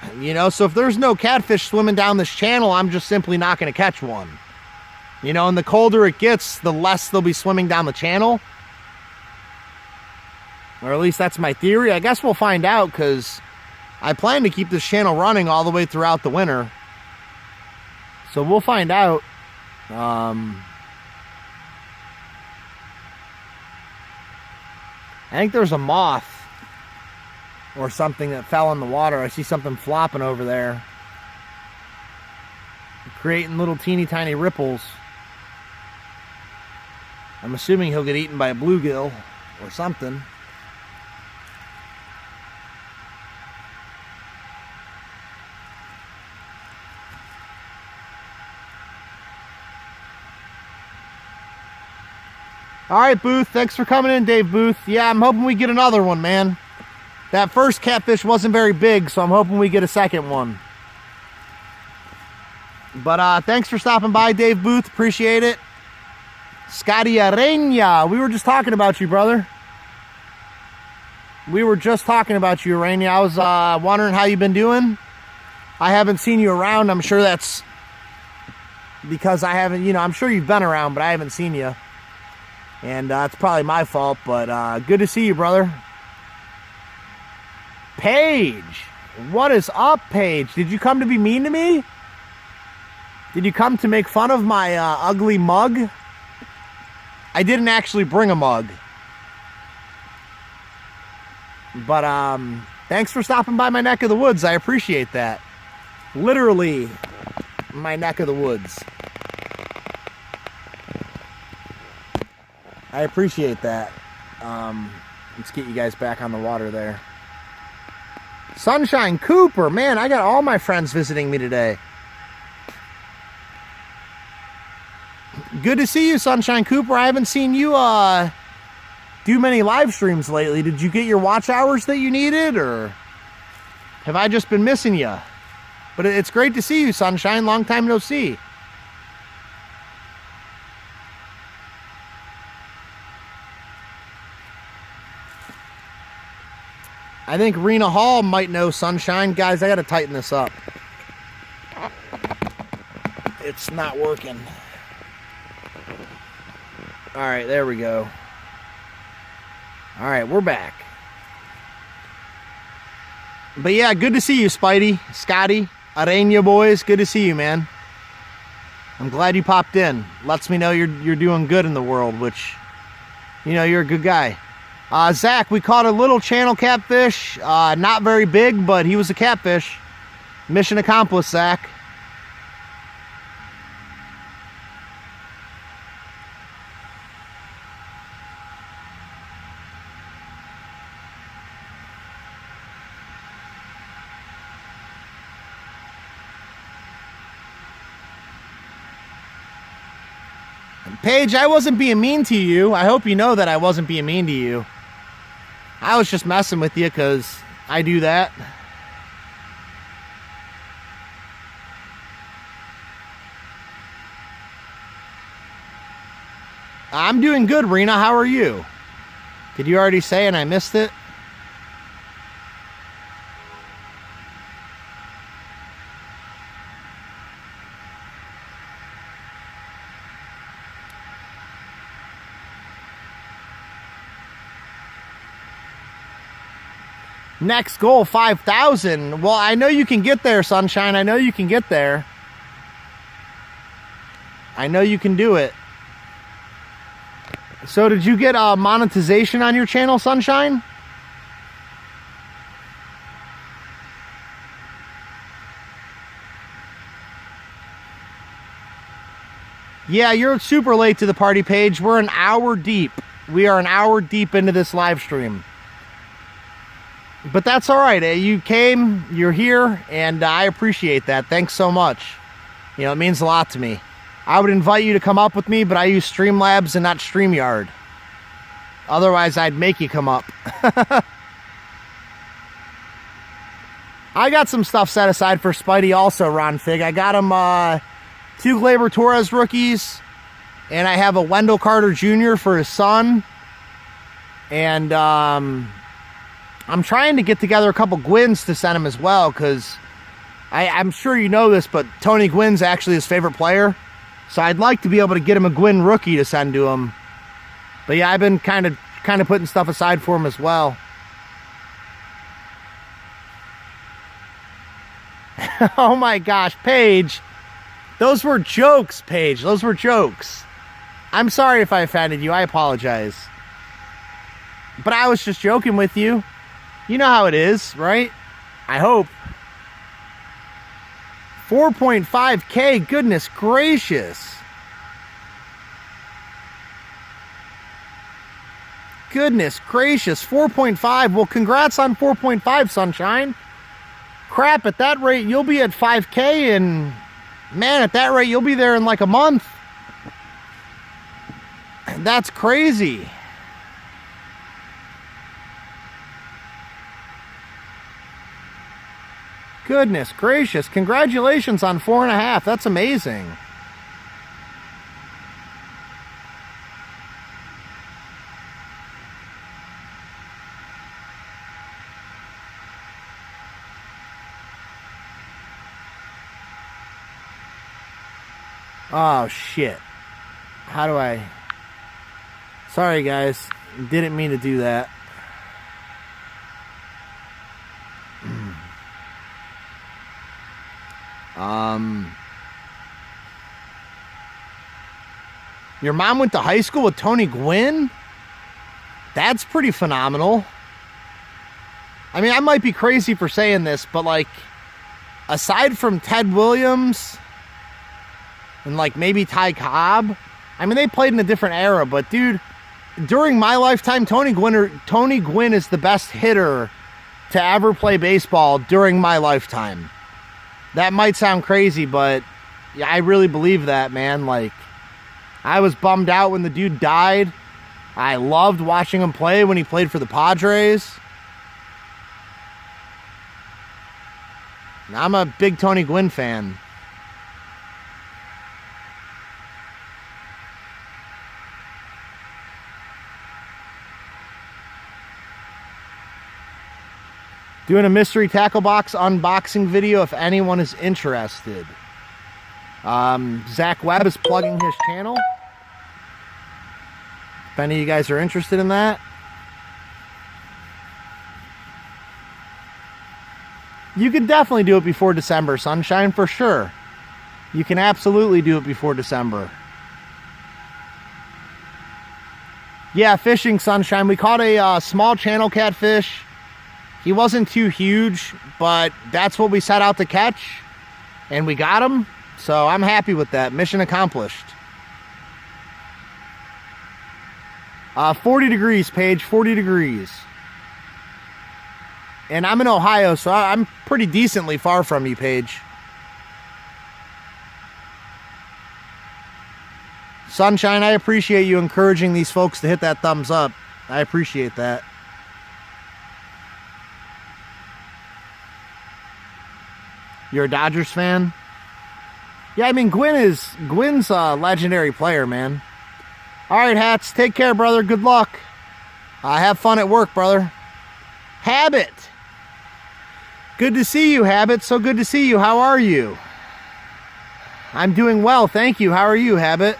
So if there's no catfish swimming down this channel, I'm just simply not going to catch one. And the colder it gets, the less they'll be swimming down the channel. Or at least that's my theory. I guess we'll find out, because I plan to keep this channel running all the way throughout the winter. So we'll find out. I think there's a moth or something that fell in the water. I see something flopping over there, creating little teeny tiny ripples. I'm assuming he'll get eaten by a bluegill or something. All right, Booth. Thanks for coming in, Dave Booth. Yeah, I'm hoping we get another one, man. That first catfish wasn't very big, so I'm hoping we get a second one. But thanks for stopping by, Dave Booth. Appreciate it. Scotty Arena. We were just talking about you, brother. We were just talking about you, Arena. I was wondering how you've been doing. I haven't seen you around. I'm sure that's because I haven't, I'm sure you've been around, but I haven't seen you. And it's probably my fault, but good to see you, brother. Paige. What is up, Paige? Did you come to be mean to me? Did you come to make fun of my ugly mug? I didn't actually bring a mug. But thanks for stopping by my neck of the woods. I appreciate that. Literally my neck of the woods. I appreciate that. Let's get you guys back on the water there. Sunshine Cooper, man, I got all my friends visiting me today. Good to see you, Sunshine Cooper. I haven't seen you do many live streams lately. Did you get your watch hours that you needed, or have I just been missing you? But it's great to see you, Sunshine. Long time no see. I think Rena Hall might know Sunshine. Guys, I got to tighten this up. It's not working. All right, there we go. All right, we're back. But yeah, good to see you, Spidey, Scotty, Arena boys. Good to see you, man. I'm glad you popped in. Lets me know you're doing good in the world, which, you know, you're a good guy. Zach, we caught a little channel catfish. Not very big, but he was a catfish. Mission accomplished, Zach. Paige, I wasn't being mean to you. I hope you know that I wasn't being mean to you. I was just messing with you because I do that. I'm doing good, Rena. How are you? Did you already say and I missed it? Next goal, 5,000. Well, I know you can get there, Sunshine. I know you can get there. I know you can do it. So did you get monetization on your channel, Sunshine? Yeah, you're super late to the party, Paige. We're an hour deep. We are an hour deep into this live stream. But that's all right. You came, you're here, and I appreciate that. Thanks so much. You know, it means a lot to me. I would invite you to come up with me, but I use Streamlabs and not StreamYard. Otherwise, I'd make you come up. I got some stuff set aside for Spidey also, Ron Fig. I got him 2 Gleyber Torres rookies, and I have a Wendell Carter Jr. for his son. And I'm trying to get together a couple Gwynns to send him as well, because I'm sure you know this, but Tony Gwynn's actually his favorite player. So I'd like to be able to get him a Gwynn rookie to send to him. But yeah, I've been kind of putting stuff aside for him as well. Oh my gosh, Paige. Those were jokes, Paige. Those were jokes. I'm sorry if I offended you. I apologize. But I was just joking with you. You know how it is, right? I hope. 4.5K, goodness gracious. Goodness gracious, 4.5. Well, congrats on 4.5, Sunshine. Crap, at that rate, you'll be at 5K, and man, at that rate, you'll be there in like a month. That's crazy. Goodness gracious. Congratulations on 4.5. That's amazing. Oh, shit. How do I... Sorry, guys. Didn't mean to do that. Your mom went to high school with Tony Gwynn? That's pretty phenomenal. I mean, I might be crazy for saying this, but like, aside from Ted Williams and like maybe Ty Cobb, I mean, they played in a different era, but dude, during my lifetime, Tony Gwynn is the best hitter to ever play baseball during my lifetime. That might sound crazy, but yeah, I really believe that, man. Like, I was bummed out when the dude died. I loved watching him play when he played for the Padres. I'm a big Tony Gwynn fan. Doing a mystery tackle box unboxing video if anyone is interested. Zach Webb is plugging his channel. If any of you guys are interested in that. You could definitely do it before December, Sunshine, for sure. You can absolutely do it before December. Yeah, fishing, Sunshine. We caught a small channel catfish. He wasn't too huge, but that's what we set out to catch. And we got him. So I'm happy with that. Mission accomplished. 40 degrees, Paige. 40 degrees. And I'm in Ohio, so I'm pretty decently far from you, Paige. Sunshine, I appreciate you encouraging these folks to hit that thumbs up. I appreciate that. You're a Dodgers fan? Yeah, I mean, Gwynn's a legendary player, man. All right, Hats, take care, brother. Good luck. Have fun at work, brother. Habit. Good to see you, Habit. So good to see you. How are you? I'm doing well, thank you. How are you, Habit?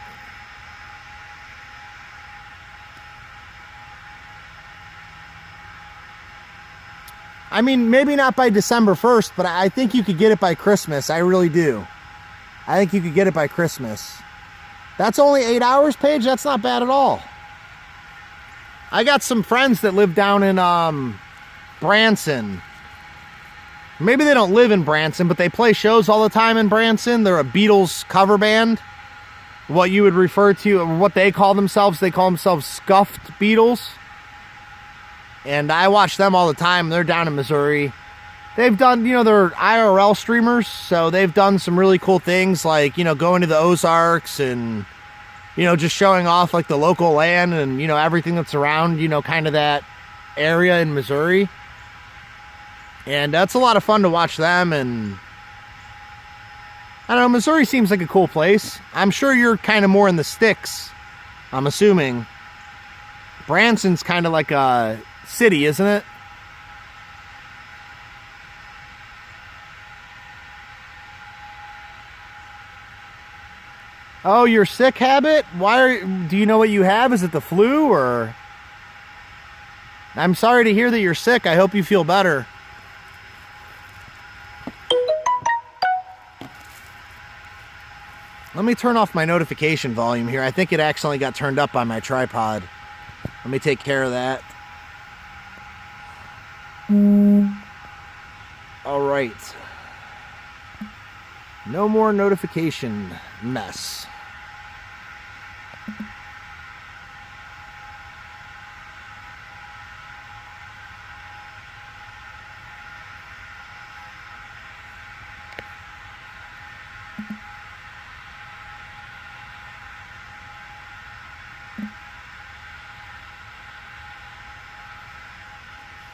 I mean, maybe not by December 1st, but I think you could get it by Christmas. I really do. I think you could get it by Christmas. That's only 8 hours, Paige. That's not bad at all. I got some friends that live down in Branson. Maybe they don't live in Branson, but they play shows all the time in Branson. They're a Beatles cover band. What you would refer to, or what they call themselves scuffed Beatles. And I watch them all the time. They're down in Missouri. They've done, they're IRL streamers, so they've done some really cool things like, going to the Ozarks and, just showing off like the local land and, everything that's around, kind of that area in Missouri. And that's a lot of fun to watch them. And I don't know, Missouri seems like a cool place. I'm sure you're kind of more in the sticks, I'm assuming. Branson's kind of like a city, isn't it? Oh, you're sick, Habit? Do you know what you have? Is it the flu or? I'm sorry to hear that you're sick. I hope you feel better. Let me turn off my notification volume here. I think it accidentally got turned up on my tripod. Let me take care of that. All right. No more notification mess.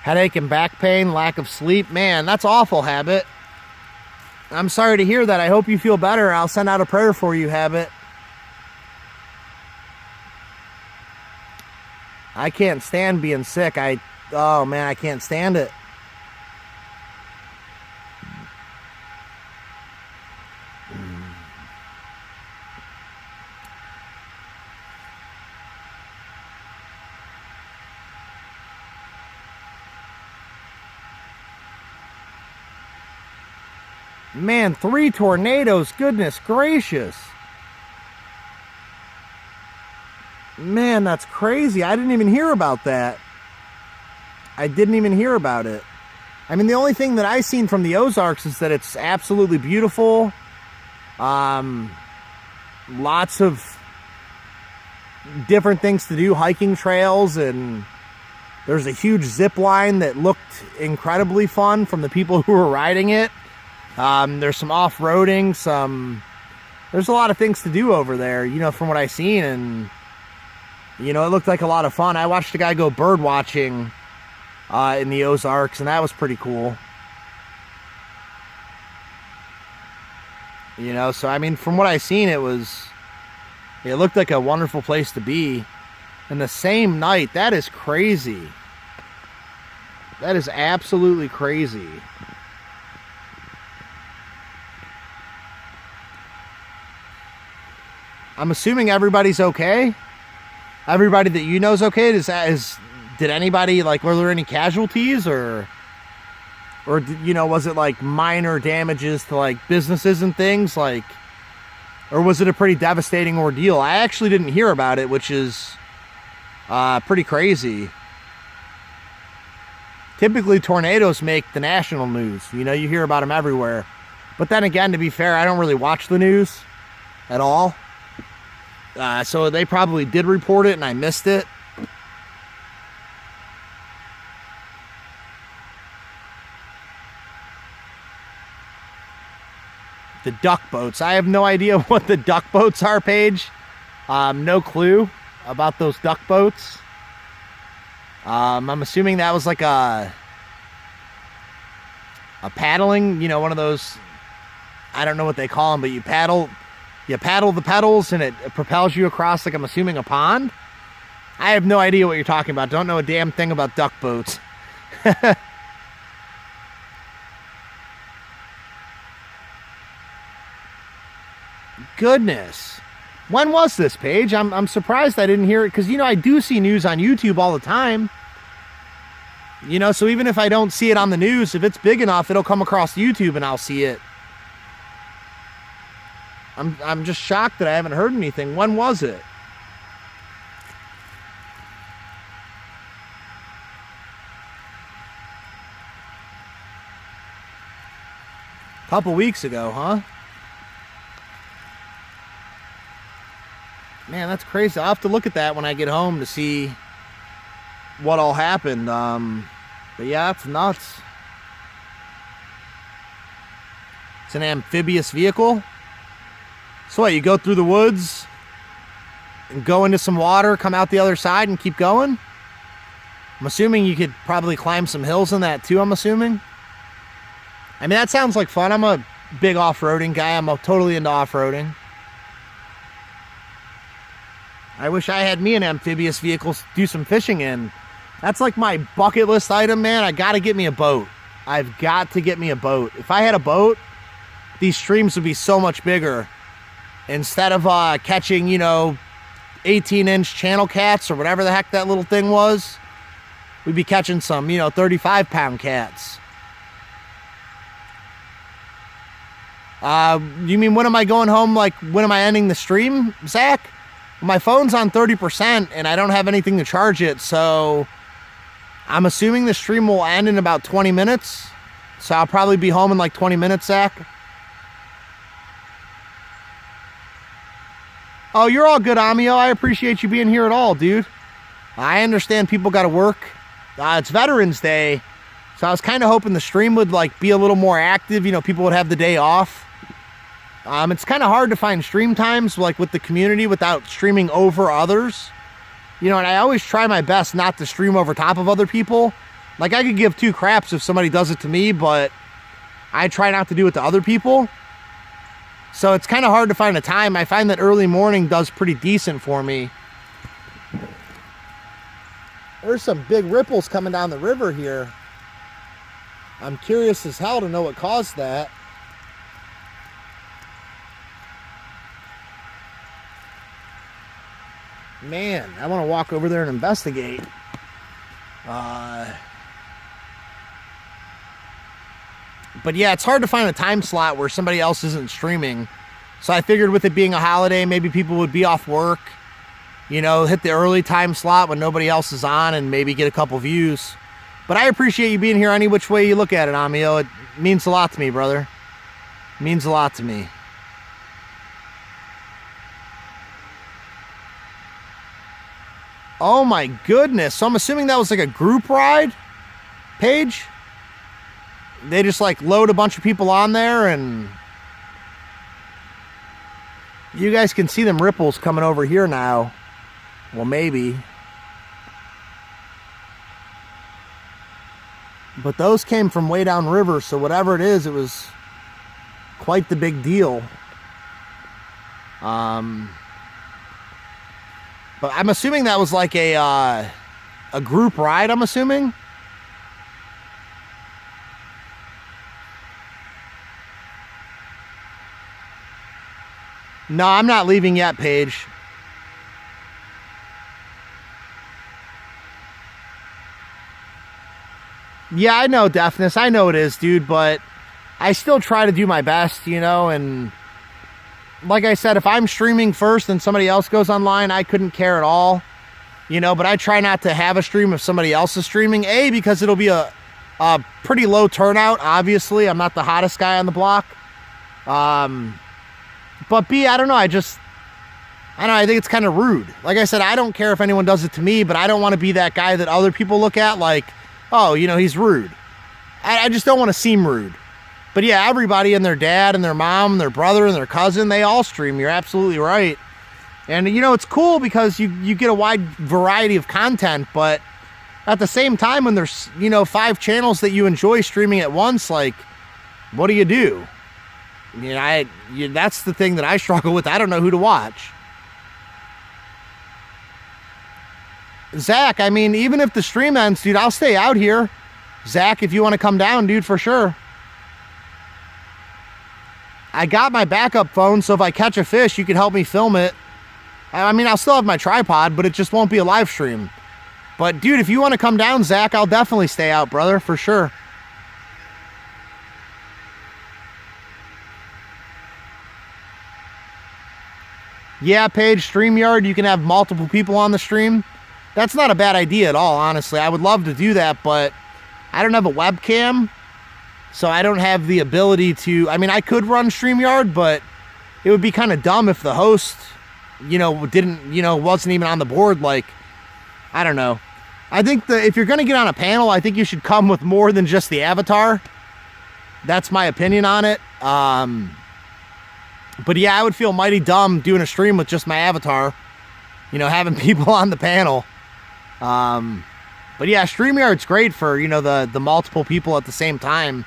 Headache and back pain, lack of sleep. Man, that's awful, Habit. I'm sorry to hear that. I hope you feel better. I'll send out a prayer for you, Habit. I can't stand being sick. Oh man, I can't stand it. Man, 3 tornadoes, goodness gracious. Man, that's crazy. I didn't even hear about that. I didn't even hear about it. I mean, the only thing that I've seen from the Ozarks is that it's absolutely beautiful. Lots of different things to do, hiking trails, and there's a huge zip line that looked incredibly fun from the people who were riding it. There's some off-roading, there's a lot of things to do over there, you know, from what I've seen, and, you know, it looked like a lot of fun. I watched a guy go bird watching in the Ozarks, and that was pretty cool. You know, so I mean, from what I've seen, it looked like a wonderful place to be. And the same night, that is crazy. That is absolutely crazy. I'm assuming everybody's okay. Everybody that you know is okay. Did anybody, like, were there any casualties, or you know, was it like minor damages to like businesses and things, like, or was it a pretty devastating ordeal? I actually didn't hear about it, which is pretty crazy. Typically tornadoes make the national news. You know, you hear about them everywhere. But then again, to be fair, I don't really watch the news at all. So they probably did report it and I missed it. The duck boats. I have no idea what the duck boats are, Paige. No clue about those duck boats. I'm assuming that was like a paddling, you know, one of those, I don't know what they call them, but you paddle the pedals and it propels you across, like, I'm assuming, a pond. I have no idea what you're talking about. Don't know a damn thing about duck boats. Goodness. When was this, Paige? I'm surprised I didn't hear it, because, you know, I do see news on YouTube all the time. You know, so even if I don't see it on the news, if it's big enough, it'll come across YouTube and I'll see it. I'm just shocked that I haven't heard anything. When was it? A couple weeks ago, huh? Man, that's crazy. I'll have to look at that when I get home to see what all happened. But yeah, that's nuts. It's an amphibious vehicle. So what, you go through the woods and go into some water, come out the other side and keep going? I'm assuming you could probably climb some hills in that too, I'm assuming. I mean, that sounds like fun. I'm a big off-roading guy. I'm totally into off-roading. I wish I had me an amphibious vehicle to do some fishing in. That's like my bucket list item, man. I gotta get me a boat. I've got to get me a boat. If I had a boat, these streams would be so much bigger. Instead of catching, you know, 18-inch channel cats or whatever the heck that little thing was, we'd be catching some, you know, 35-pound cats. You mean, when am I going home? Like, when am I ending the stream, Zach? My phone's on 30% and I don't have anything to charge it, so I'm assuming the stream will end in about 20 minutes. So I'll probably be home in like 20 minutes, Zach. Oh, you're all good, Amio. I appreciate you being here at all, dude. I understand people got to work. It's Veterans Day, so I was kind of hoping the stream would like be a little more active. You know, people would have the day off. It's kind of hard to find stream times like with the community without streaming over others. You know, and I always try my best not to stream over top of other people. Like, I could give two craps if somebody does it to me, but I try not to do it to other people. So it's kind of hard to find a time. I find that early morning does pretty decent for me. There's some big ripples coming down the river here. I'm curious as hell to know what caused that. Man, I want to walk over there and investigate. But yeah, it's hard to find a time slot where somebody else isn't streaming. So I figured with it being a holiday, maybe people would be off work, you know, hit the early time slot when nobody else is on and maybe get a couple views. But I appreciate you being here any which way you look at it, Amio. It means a lot to me, brother. It means a lot to me. Oh my goodness. So I'm assuming that was like a group ride page. They just like load a bunch of people on there, and you guys can see them ripples coming over here now. Well, maybe. But those came from way downriver, so whatever it is, it was quite the big deal. But I'm assuming that was like a group ride, I'm assuming. No, I'm not leaving yet, Paige. Yeah, I know deafness. I know it is, dude, but I still try to do my best, you know, and like I said, if I'm streaming first and somebody else goes online, I couldn't care at all, you know, but I try not to have a stream if somebody else is streaming. A, because it'll be a pretty low turnout, obviously. I'm not the hottest guy on the block. But B, I don't know, I think it's kind of rude. Like I said, I don't care if anyone does it to me, but I don't want to be that guy that other people look at like, oh, you know, he's rude. I just don't want to seem rude. But yeah, everybody and their dad and their mom and their brother and their cousin, they all stream. You're absolutely right. And, you know, it's cool because you get a wide variety of content, but at the same time, when there's, you know, 5 channels that you enjoy streaming at once, like, what do you do? You know, that's the thing that I struggle with. I don't know who to watch. Zach, I mean, even if the stream ends, dude, I'll stay out here. Zach, if you want to come down, dude, for sure. I got my backup phone, so if I catch a fish, you can help me film it. I mean, I'll still have my tripod, but it just won't be a live stream. But, dude, if you want to come down, Zach, I'll definitely stay out, brother, for sure. Yeah, Paige, StreamYard, you can have multiple people on the stream. That's not a bad idea at all, honestly. I would love to do that, but I don't have a webcam, so I don't have the ability to... I mean, I could run StreamYard, but it would be kind of dumb if the host, you know, wasn't even on the board. Like, I don't know. I think if you're going to get on a panel, I think you should come with more than just the avatar. That's my opinion on it. But yeah, I would feel mighty dumb doing a stream with just my avatar, you know, having people on the panel. But yeah, StreamYard's great for, you know, the multiple people at the same time.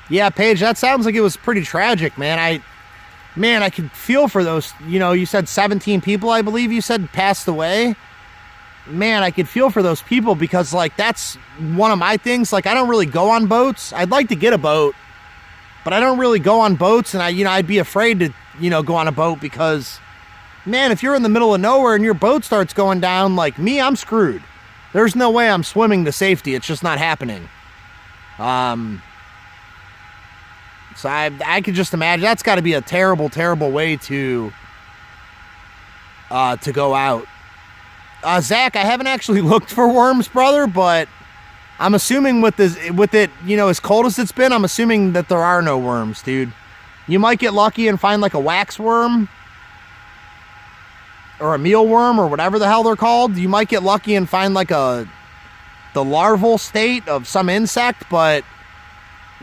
Yeah, Paige, that sounds like it was pretty tragic, man. I could feel for those, you know, you said 17 people, I believe you said, passed away. Man, I could feel for those people because, like, that's one of my things. Like, I don't really go on boats. I'd like to get a boat, but I don't really go on boats, and I'd be afraid to, you know, go on a boat because, man, if you're in the middle of nowhere and your boat starts going down, like me, I'm screwed. There's no way I'm swimming to safety. It's just not happening. So I could just imagine that's got to be a terrible, terrible way to go out. Zach, I haven't actually looked for worms, brother, but I'm assuming with it, you know, as cold as it's been, I'm assuming that there are no worms, dude. You might get lucky and find like a wax worm or a mealworm or whatever the hell they're called. You might get lucky and find like the larval state of some insect, but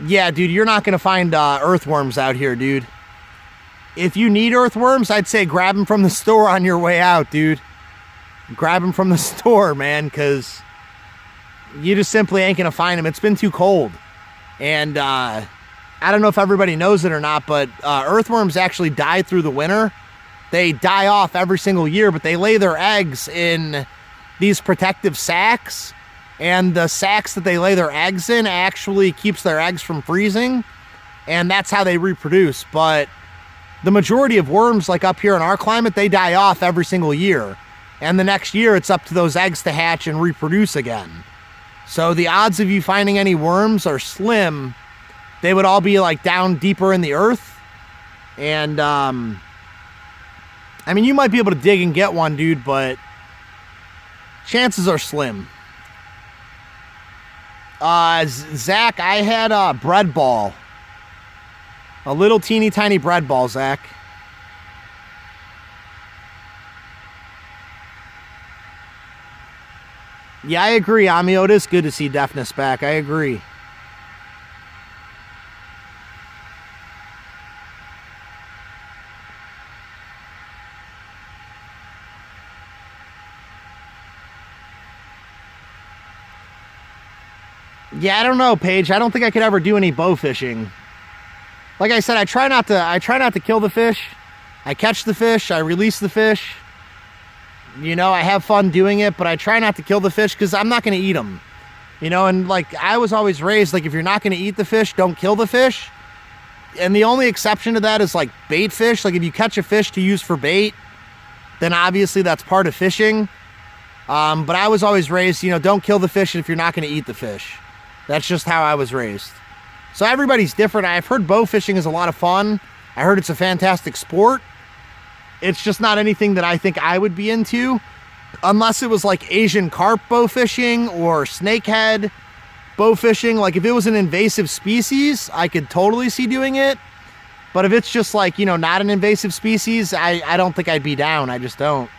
yeah, dude, you're not going to find earthworms out here, dude. If you need earthworms, I'd say grab them from the store on your way out, dude. Grab them from the store, man, because you just simply ain't going to find them. It's been too cold. And I don't know if everybody knows it or not, but earthworms actually die through the winter. They die off every single year, but they lay their eggs in these protective sacs. And the sacks that they lay their eggs in actually keeps their eggs from freezing. And that's how they reproduce. But the majority of worms, like up here in our climate, they die off every single year. And the next year, it's up to those eggs to hatch and reproduce again. So the odds of you finding any worms are slim. They would all be like down deeper in the earth. And, I mean, you might be able to dig and get one, dude, but chances are slim. Zach, I had a bread ball. A little teeny tiny bread ball, Zach. Yeah, I agree, Amio. It is good to see deafness back. I agree. Yeah, I don't know, Paige. I don't think I could ever do any bow fishing. Like I said, I try not to kill the fish. I catch the fish, I release the fish. You know, I have fun doing it, but I try not to kill the fish because I'm not going to eat them. You know, and like I was always raised, like if you're not going to eat the fish, don't kill the fish. And the only exception to that is like bait fish. Like if you catch a fish to use for bait, then obviously that's part of fishing. But I was always raised, you know, don't kill the fish if you're not going to eat the fish. That's just how I was raised. So everybody's different. I've heard bow fishing is a lot of fun. I heard it's a fantastic sport. It's just not anything that I think I would be into unless it was like Asian carp bow fishing or snakehead bow fishing. Like if it was an invasive species, I could totally see doing it. But if it's just like, you know, not an invasive species, I don't think I'd be down. I just don't.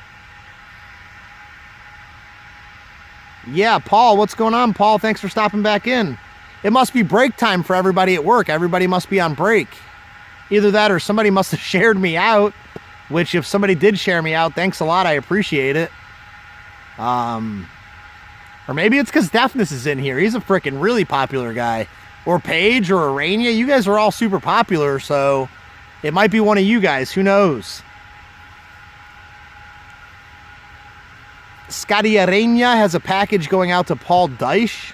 Yeah, Paul, what's going on, Paul? Thanks for stopping back in. It must be break time for everybody at work. Everybody must be on break. Either that or somebody must have shared me out. Which, if somebody did share me out, thanks a lot. I appreciate it. Or maybe it's because Deafness is in here. He's a freaking really popular guy. Or Paige or Arania. You guys are all super popular, so it might be one of you guys. Who knows? Scotty Arania has a package going out to Paul Deich.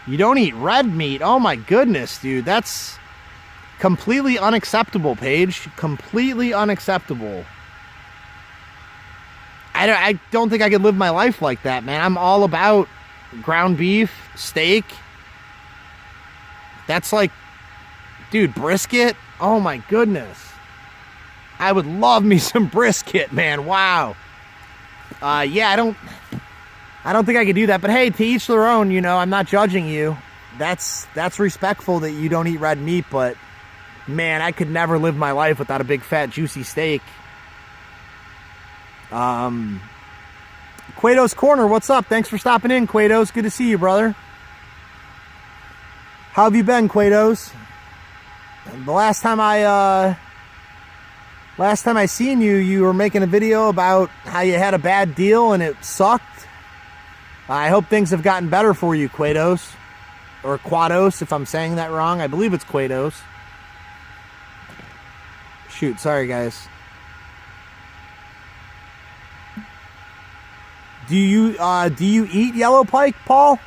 You don't eat red meat. Oh my goodness, dude. That's completely unacceptable, Paige. Completely unacceptable. I don't think I could live my life like that, man. I'm all about ground beef, steak. That's like, dude, brisket. Oh my goodness. I would love me some brisket, man. Wow. Yeah, I don't think I could do that, but hey, to each their own, you know, I'm not judging you. That's respectful that you don't eat red meat, but man, I could never live my life without a big fat juicy steak. Quado's Corner, what's up? Thanks for stopping in, Quado's. Good to see you, brother. How have you been, Quado's? The last time I seen you, you were making a video about how you had a bad deal and it sucked. I hope things have gotten better for you, Quados. Or Quados, if I'm saying that wrong. I believe it's Quados. Shoot, sorry guys. Do you eat yellow pike, Paul?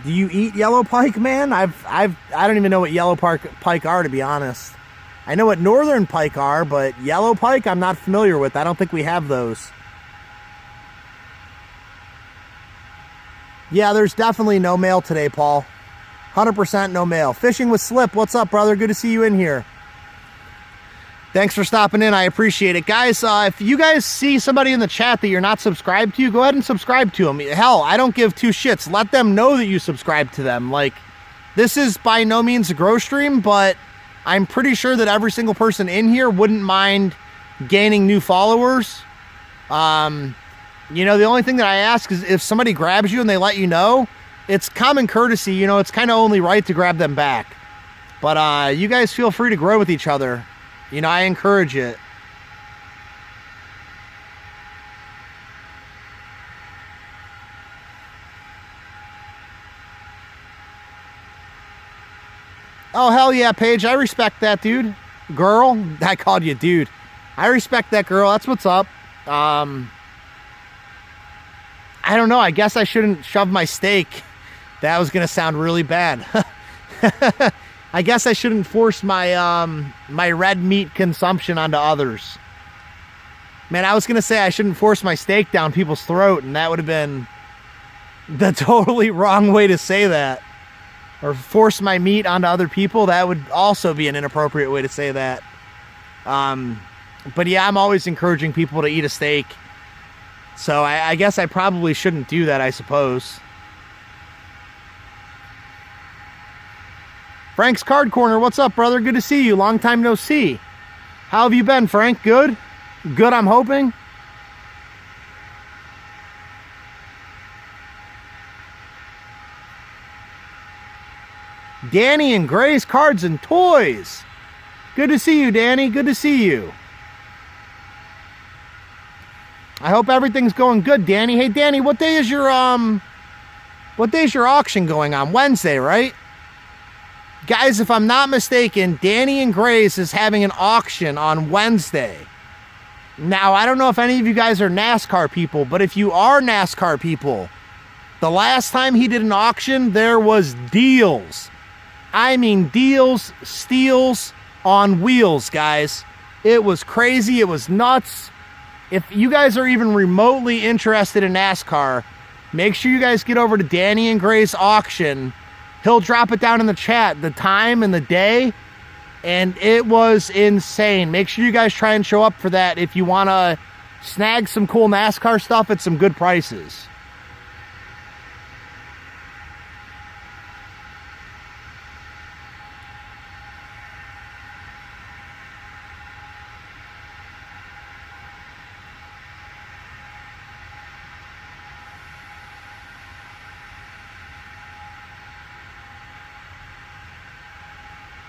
Do you eat yellow pike, man? I don't even know what yellow pike are, to be honest. I know what northern pike are, but yellow pike I'm not familiar with. I don't think we have those. Yeah, there's definitely no mail today, Paul. 100% no mail. Fishing with Slip, what's up, brother? Good to see you in here. Thanks for stopping in. I appreciate it. Guys, if you guys see somebody in the chat that you're not subscribed to, go ahead and subscribe to them. Hell, I don't give two shits. Let them know that you subscribe to them. Like, this is by no means a grow stream, but I'm pretty sure that every single person in here wouldn't mind gaining new followers. You know, the only thing that I ask is if somebody grabs you and they let you know, it's common courtesy. You know, it's kind of only right to grab them back. But you guys feel free to grow with each other. You know, I encourage it. Oh, hell yeah, Paige. I respect that, dude. Girl. I called you dude. I respect that, girl. That's what's up. I don't know. I guess I shouldn't shove my steak. That was going to sound really bad. I guess I shouldn't force my my red meat consumption onto others. Man, I was gonna say I shouldn't force my steak down people's throat, and that would have been the totally wrong way to say that. Or force my meat onto other people, that would also be an inappropriate way to say that. But yeah, I'm always encouraging people to eat a steak. So I guess I probably shouldn't do that, I suppose. Frank's Card Corner, what's up, brother? Good to see you. Long time no see. How have you been, Frank? Good? Good, I'm hoping. Danny and Gray's Cards and Toys. Good to see you, Danny. Good to see you. I hope everything's going good, Danny. Hey, Danny, what day is your auction going on? Wednesday, right? Guys, if I'm not mistaken, Danny and Gray's is having an auction on Wednesday. Now, I don't know if any of you guys are NASCAR people, but if you are NASCAR people, the last time he did an auction, there was deals. I mean deals, steals on wheels, guys. It was crazy. It was nuts. If you guys are even remotely interested in NASCAR, make sure you guys get over to Danny and Gray's auction. He'll drop it down in the chat, the time and the day, and it was insane. Make sure you guys try and show up for that if you want to snag some cool NASCAR stuff at some good prices.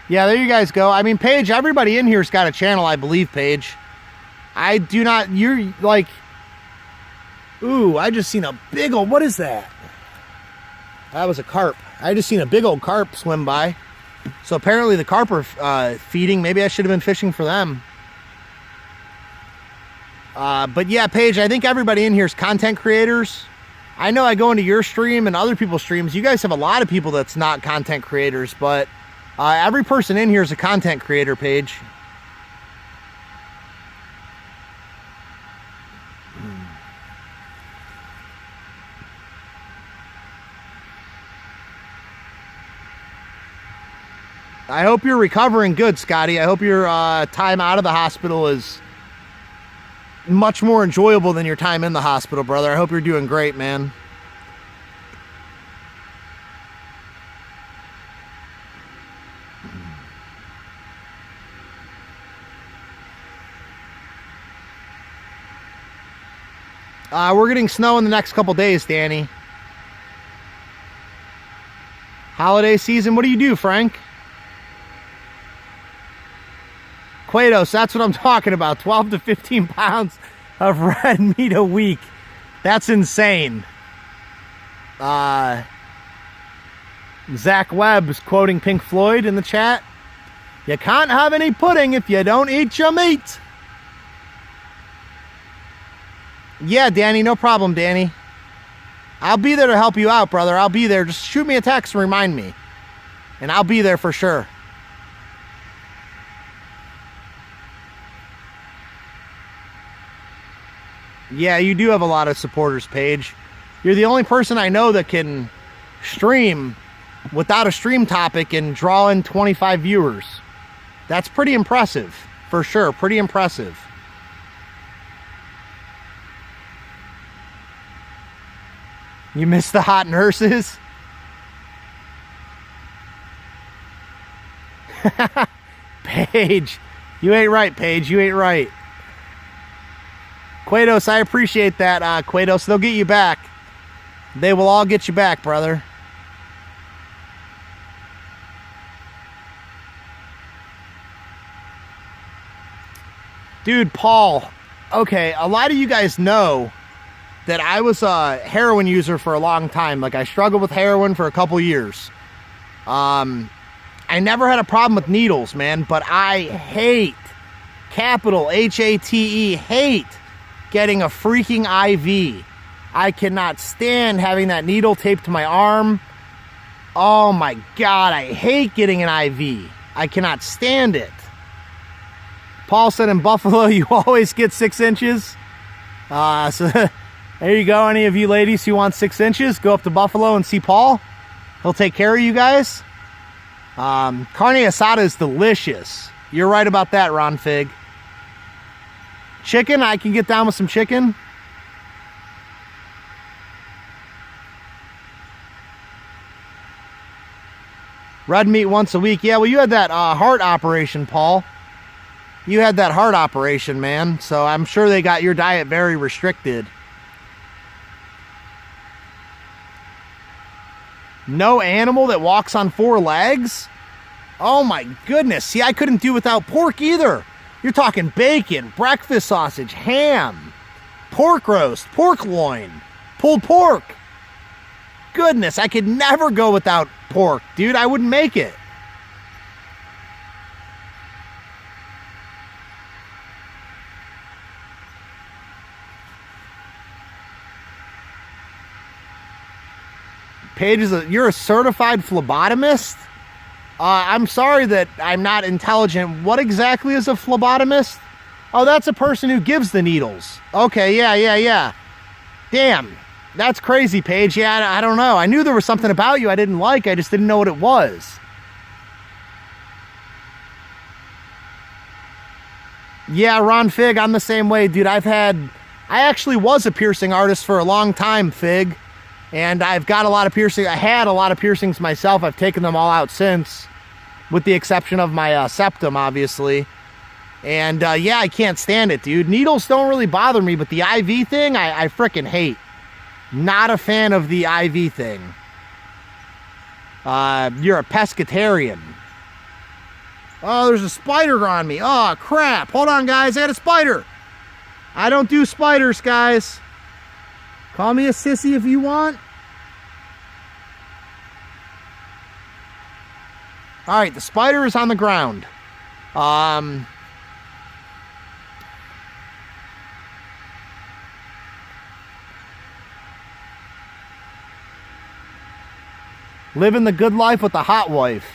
Yeah, there you guys go. I mean, Paige, everybody in here's got a channel, I believe, Paige. I do not, you're like, ooh, I just seen a big old, what is that? That was a carp. I just seen a big old carp swim by. So apparently the carp are feeding. Maybe I should have been fishing for them. But yeah, Paige, I think everybody in here is content creators. I know I go into your stream and other people's streams. You guys have a lot of people that's not content creators, but every person in here is a content creator, Paige. I hope you're recovering good, Scotty. I hope your time out of the hospital is much more enjoyable than your time in the hospital, brother. I hope you're doing great, man. We're getting snow in the next couple days, Danny. Holiday season, what do you do, Frank? Quados, that's what I'm talking about. 12 to 15 pounds of red meat a week. That's insane. Zach Webb is quoting Pink Floyd in the chat. You can't have any pudding if you don't eat your meat. Yeah, Danny, no problem, Danny. I'll be there to help you out, brother. I'll be there. Just shoot me a text and remind me. And I'll be there for sure. Yeah, you do have a lot of supporters, Paige. You're the only person I know that can stream without a stream topic and draw in 25 viewers. That's pretty impressive, for sure. Pretty impressive. You miss the hot nurses? Paige, you ain't right, Paige. You ain't right. Quados, I appreciate that, Quados. They'll get you back. They will all get you back, brother. Dude, Paul. Okay, a lot of you guys know that I was a heroin user for a long time. Like, I struggled with heroin for a couple years. I never had a problem with needles, man, but I hate, capital H-A-T-E, hate getting a freaking IV. I cannot stand having that needle taped to my arm. Oh my God, I hate getting an IV. I cannot stand it. Paul said in Buffalo, you always get 6 inches. So there you go. Any of you ladies who want 6 inches, go up to Buffalo and see Paul. He'll take care of you guys. Carne asada is delicious. You're right about that, Ron Fig. Chicken, I can get down with some chicken. Red meat once a week. Yeah, well, you had that heart operation, Paul. You had that heart operation, man. So I'm sure they got your diet very restricted. No animal that walks on 4 legs? Oh my goodness. See, I couldn't do without pork either. You're talking bacon, breakfast sausage, ham, pork roast, pork loin, pulled pork. Goodness, I could never go without pork, dude. I wouldn't make it. Paige you're a certified phlebotomist? I'm sorry that I'm not intelligent. What exactly is a phlebotomist? Oh, that's a person who gives the needles. Okay, yeah. Damn, that's crazy, Paige. Yeah, I don't know. I knew there was something about you I didn't like. I just didn't know what it was. Yeah, Ron Fig, I'm the same way, dude. I actually was a piercing artist for a long time, Fig. And I've got a lot of piercing. I had a lot of piercings myself. I've taken them all out since, with the exception of my septum, obviously. And yeah, I can't stand it, dude. Needles don't really bother me, but the IV thing, I frickin' hate. Not a fan of the IV thing. You're a pescatarian. Oh, there's a spider on me. Oh, crap. Hold on, guys. I got a spider. I don't do spiders, guys. Call me a sissy if you want. All right, the spider is on the ground. Living the good life with the hot wife.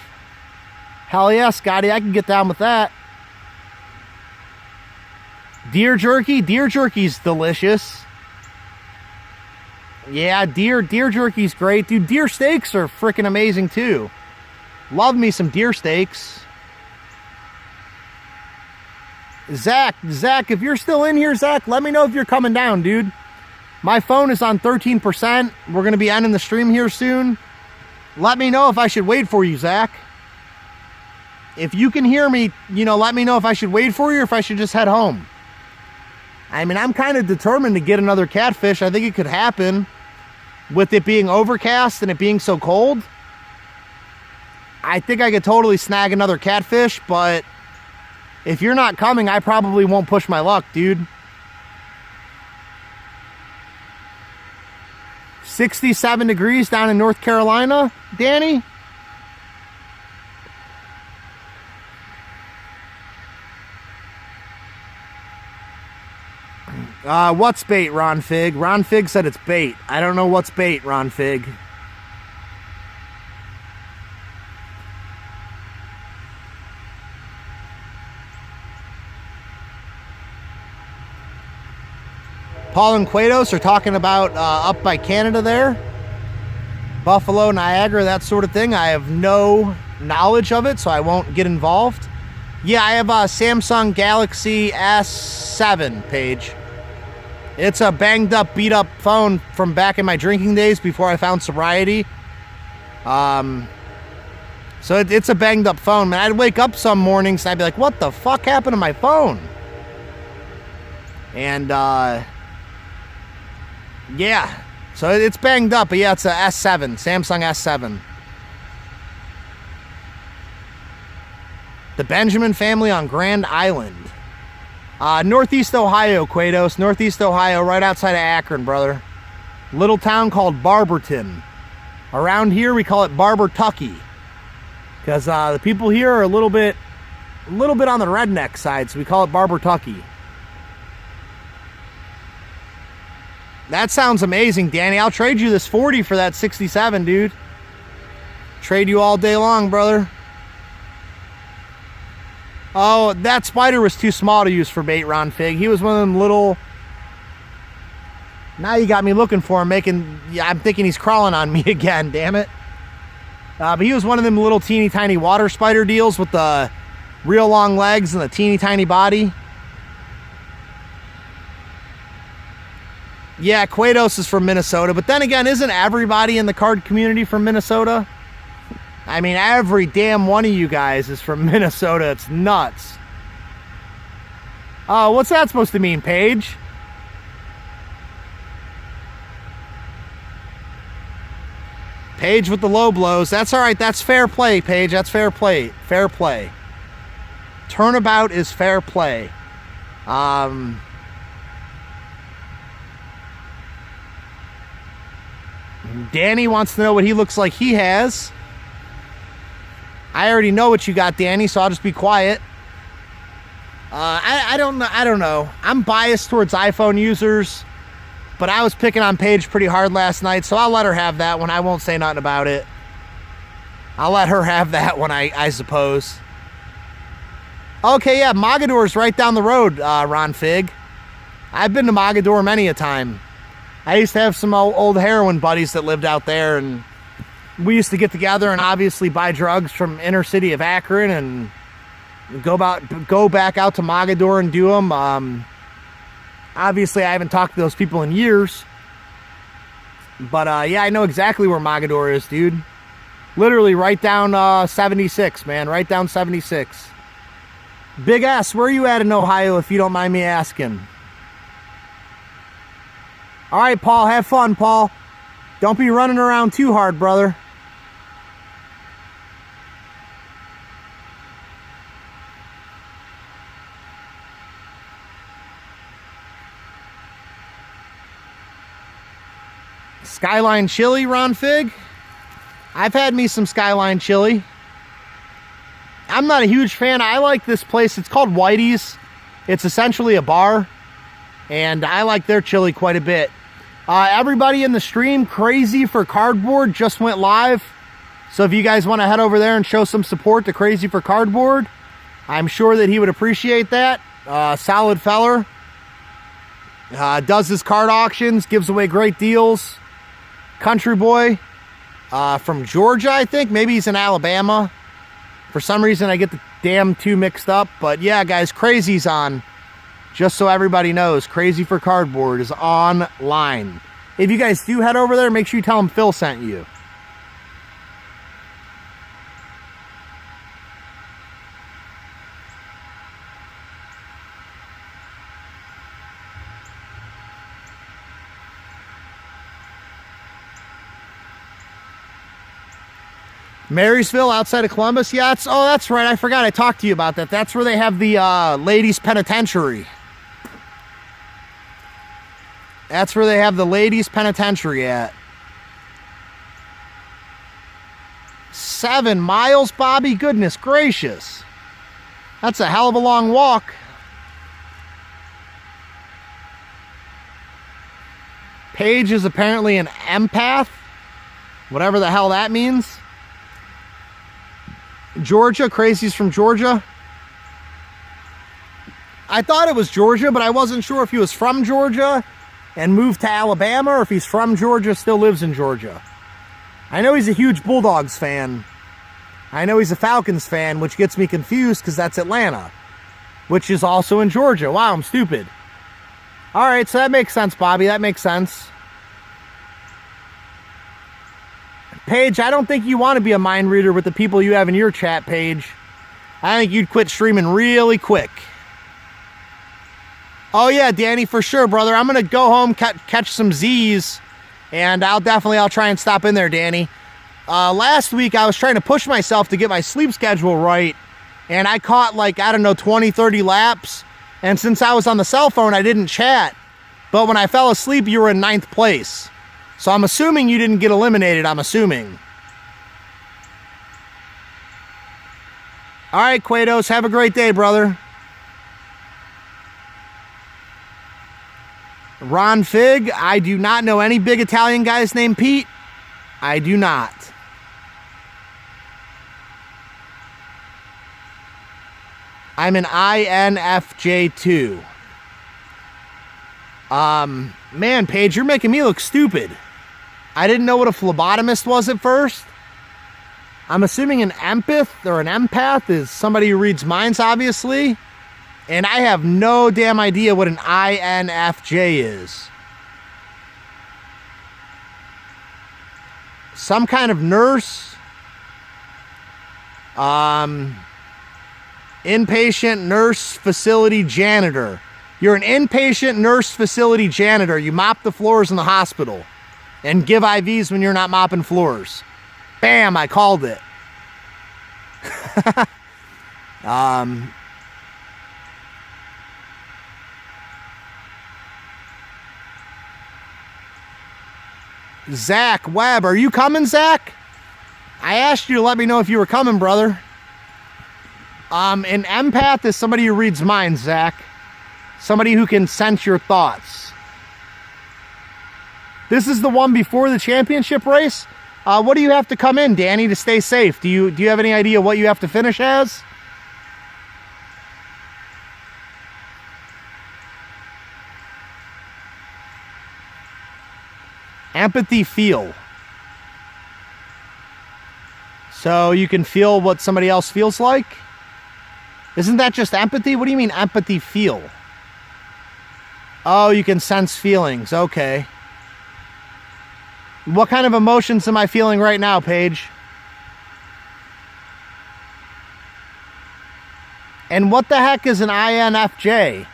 Hell yeah, Scotty, I can get down with that. Deer jerky? Deer jerky's delicious. Yeah, deer jerky's great. Dude, deer steaks are freaking amazing too. Love me some deer steaks. Zach, if you're still in here, Zach, let me know if you're coming down, dude. My phone is on 13%. We're going to be ending the stream here soon. Let me know if I should wait for you, Zach. If you can hear me, let me know if I should wait for you or if I should just head home. I mean, I'm kind of determined to get another catfish. I think it could happen with it being overcast and it being so cold. I think I could totally snag another catfish, but if you're not coming, I probably won't push my luck, dude. 67 degrees down in North Carolina, Danny? What's bait, Ron Fig? Ron Fig said it's bait. I don't know what's bait, Ron Fig. Paul and Quados are talking about up by Canada there. Buffalo, Niagara, that sort of thing. I have no knowledge of it, so I won't get involved. Yeah, I have a Samsung Galaxy S7, Paige. It's a banged up, beat up phone from back in my drinking days before I found sobriety. So it's a banged up phone, man. I'd wake up some mornings and I'd be like, what the fuck happened to my phone? And, yeah. So it's banged up, but yeah, it's a S7, Samsung S7. The Benjamin family on Grand Island. Northeast Ohio, Quados. Northeast Ohio, right outside of Akron, brother. Little town called Barberton. Around here, we call it Barbertucky. Because the people here are a little bit on the redneck side, so we call it Barbertucky. That sounds amazing, Danny. I'll trade you this 40 for that 67, dude. Trade you all day long, brother. Oh, that spider was too small to use for bait, Ron Fig. He was one of them little... Now you got me looking for him, I'm thinking he's crawling on me again, damn it. But he was one of them little teeny tiny water spider deals with the real long legs and the teeny tiny body. Yeah, Quados is from Minnesota, but then again, isn't everybody in the card community from Minnesota? I mean, every damn one of you guys is from Minnesota. It's nuts. Oh, what's that supposed to mean, Paige? Paige with the low blows. That's all right. That's fair play, Paige. That's fair play. Fair play. Turnabout is fair play. Danny wants to know what he looks like he has. I already know what you got, Danny, so I'll just be quiet. I don't know. I'm biased towards iPhone users, but I was picking on Paige pretty hard last night, so I'll let her have that one. I won't say nothing about it. I'll let her have that one, I suppose. Okay, yeah, Mogador's right down the road, Ron Fig. I've been to Mogador many a time. I used to have some old heroin buddies that lived out there, and we used to get together and obviously buy drugs from inner city of Akron and go back out to Mogador and do them. Obviously, I haven't talked to those people in years. But, yeah, I know exactly where Mogador is, dude. Literally right down 76, man. Right down 76. Big S, where are you at in Ohio, if you don't mind me asking? All right, Paul, have fun, Paul. Don't be running around too hard, brother. Skyline chili, Ron Fig? I've had me some Skyline chili. I'm not a huge fan. I like this place. It's called Whitey's. It's essentially a bar, and I like their chili quite a bit. Everybody in the stream, Crazy for Cardboard just went live. So if you guys want to head over there and show some support to Crazy for Cardboard, I'm sure that he would appreciate that. Solid feller. Does his card auctions, gives away great deals. Country boy from Georgia, I think. Maybe he's in Alabama. For some reason, I get the damn two mixed up. But yeah, guys, Crazy's on. Just so everybody knows, Crazy for Cardboard is online. If you guys do head over there, make sure you tell him Phil sent you. Marysville, outside of Columbus? Yeah, that's right. I forgot I talked to you about that. That's where they have the ladies' penitentiary. That's where they have the ladies' penitentiary at. 7 miles, Bobby? Goodness gracious. That's a hell of a long walk. Paige is apparently an empath. Whatever the hell that means. Georgia, Crazy's from Georgia. I thought it was Georgia, but I wasn't sure if he was from Georgia and moved to Alabama, or if he's from Georgia, still lives in Georgia. I know he's a huge Bulldogs fan. I know he's a Falcons fan, which gets me confused because that's Atlanta, which is also in Georgia. Wow, I'm stupid. All right, so that makes sense, Bobby. That makes sense. Paige, I don't think you want to be a mind reader with the people you have in your chat, Paige. I think you'd quit streaming really quick. Oh yeah, Danny, for sure, brother. I'm going to go home, catch some Z's, and I'll try and stop in there, Danny. Last week, I was trying to push myself to get my sleep schedule right, and I caught, 20, 30 laps, and since I was on the cell phone, I didn't chat. But when I fell asleep, you were in 9th place. So I'm assuming you didn't get eliminated, I'm assuming. All right, Quados, have a great day, brother. Ron Fig, I do not know any big Italian guys named Pete. I do not. I'm an INFJ2. Man, Paige, you're making me look stupid. I didn't know what a phlebotomist was at first. I'm assuming an empath or an empath is somebody who reads minds, obviously. And I have no damn idea what an INFJ is. Some kind of nurse. Inpatient nurse facility janitor. You're an inpatient nurse facility janitor. You mop the floors in the hospital and give IVs when you're not mopping floors. Bam, I called it. Zach Webb, are you coming, Zach? I asked you to let me know if you were coming, brother. An empath is somebody who reads minds, Zach. Somebody who can sense your thoughts. This is the one before the championship race. What do you have to come in, Danny, to stay safe? Do you have any idea what you have to finish as? Empathy feel. So you can feel what somebody else feels like? Isn't that just empathy? What do you mean empathy feel? Oh, you can sense feelings. Okay. What kind of emotions am I feeling right now, Paige? And what the heck is an INFJ?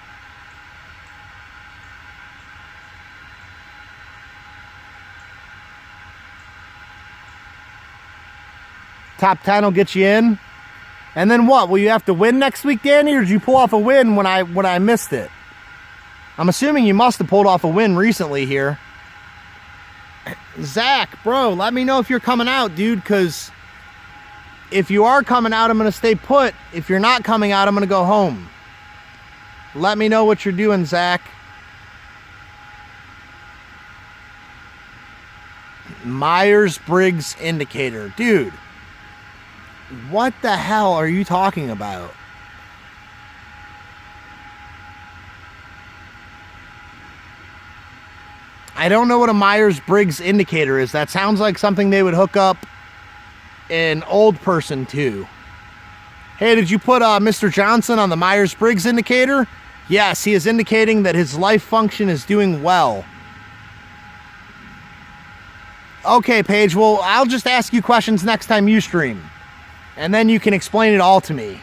Top 10 will get you in. And then what? Will you have to win next week, Danny, or did you pull off a win when I missed it? I'm assuming you must have pulled off a win recently here. Zach, bro, let me know if you're coming out, dude, because if you are coming out, I'm going to stay put. If you're not coming out, I'm going to go home. Let me know what you're doing, Zach. Myers-Briggs indicator. Dude, what the hell are you talking about? I don't know what a Myers-Briggs indicator is. That sounds like something they would hook up an old person to. Hey, did you put Mr. Johnson on the Myers-Briggs indicator? Yes, he is indicating that his life function is doing well. Okay, Paige, well, I'll just ask you questions next time you stream. And then you can explain it all to me.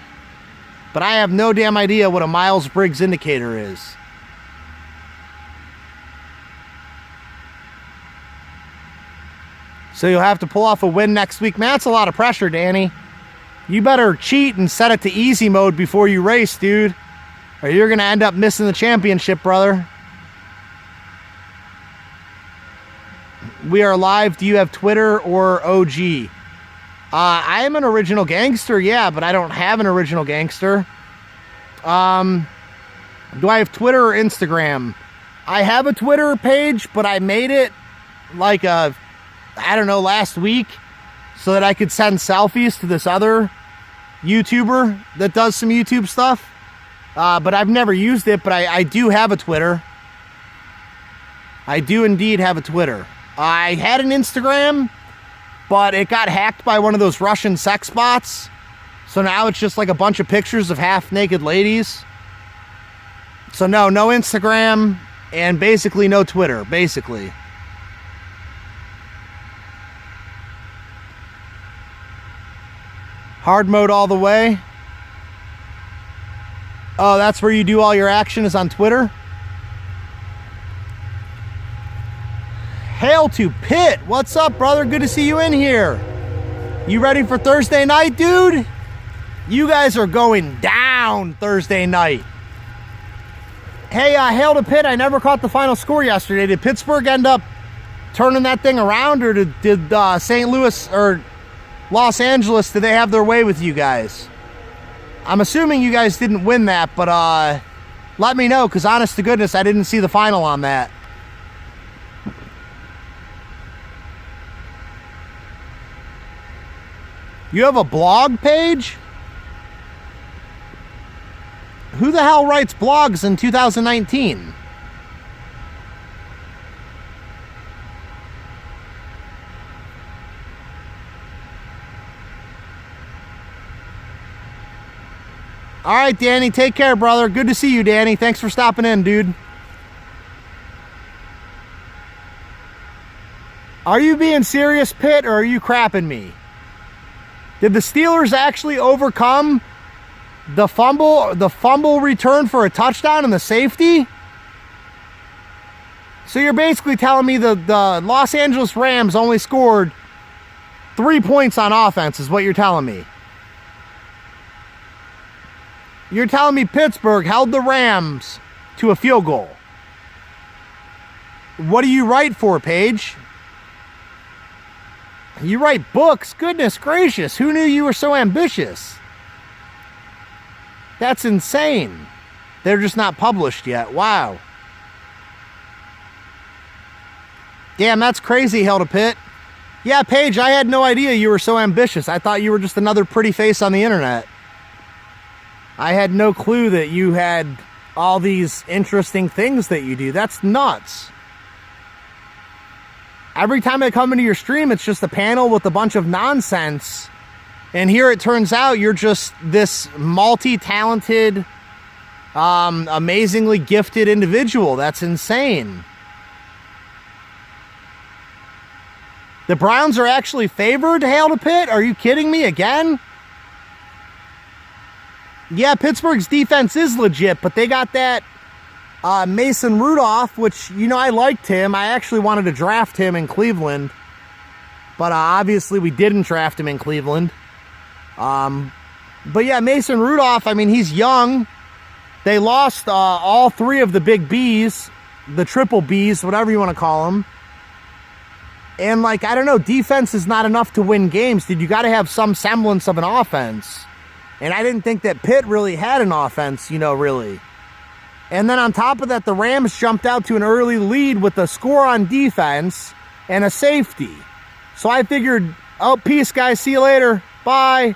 But I have no damn idea what a Myers-Briggs indicator is. So you'll have to pull off a win next week. Man, that's a lot of pressure, Danny. You better cheat and set it to easy mode before you race, dude. Or you're going to end up missing the championship, brother. We are live. Do you have Twitter or OG? I am an original gangster, yeah, but I don't have an original gangster. Do I have Twitter or Instagram? I have a Twitter page, but I made it like I don't know, last week so that I could send selfies to this other YouTuber that does some YouTube stuff. But I've never used it, but I do have a Twitter. I do indeed have a Twitter. I had an Instagram, but it got hacked by one of those Russian sex bots. So now it's just like a bunch of pictures of half-naked ladies. So no Instagram, and basically no Twitter, basically. Hard mode all the way. Oh, that's where you do all your action, is on Twitter? Hail to Pitt. What's up, brother? Good to see you in here. You ready for Thursday night, dude? You guys are going down Thursday night. Hey, Hail to Pitt. I never caught the final score yesterday. Did Pittsburgh end up turning that thing around, or did St. Louis or Los Angeles, did they have their way with you guys? I'm assuming you guys didn't win that, but let me know, because honest to goodness, I didn't see the final on that. You have a blog page? Who the hell writes blogs in 2019? All right, Danny, take care, brother. Good to see you, Danny. Thanks for stopping in, dude. Are you being serious, Pitt, or are you crapping me? Did the Steelers actually overcome the fumble return for a touchdown and the safety? So you're basically telling me the Los Angeles Rams only scored 3 points on offense is what you're telling me. You're telling me Pittsburgh held the Rams to a field goal. What do you write for, Paige? You write books? Goodness gracious, who knew you were so ambitious? That's insane. They're just not published yet. Wow. Damn, that's crazy, Hilda Pitt. Yeah, Paige, I had no idea you were so ambitious. I thought you were just another pretty face on the internet. I had no clue that you had all these interesting things that you do. That's nuts. Every time I come into your stream, it's just a panel with a bunch of nonsense. And here it turns out you're just this multi-talented, amazingly gifted individual. That's insane. The Browns are actually favored, Hail to Pitt? Are you kidding me again? Yeah, Pittsburgh's defense is legit, but they got that Mason Rudolph, which, you know, I liked him. I actually wanted to draft him in Cleveland, but obviously we didn't draft him in Cleveland. But yeah, Mason Rudolph, I mean, he's young. They lost all three of the big Bs, the triple Bs, whatever you want to call them. And, like, I don't know, defense is not enough to win games, dude. You got to have some semblance of an offense. And I didn't think that Pitt really had an offense, you know, really. And then on top of that, the Rams jumped out to an early lead with a score on defense and a safety. So I figured, oh, peace, guys. See you later. Bye.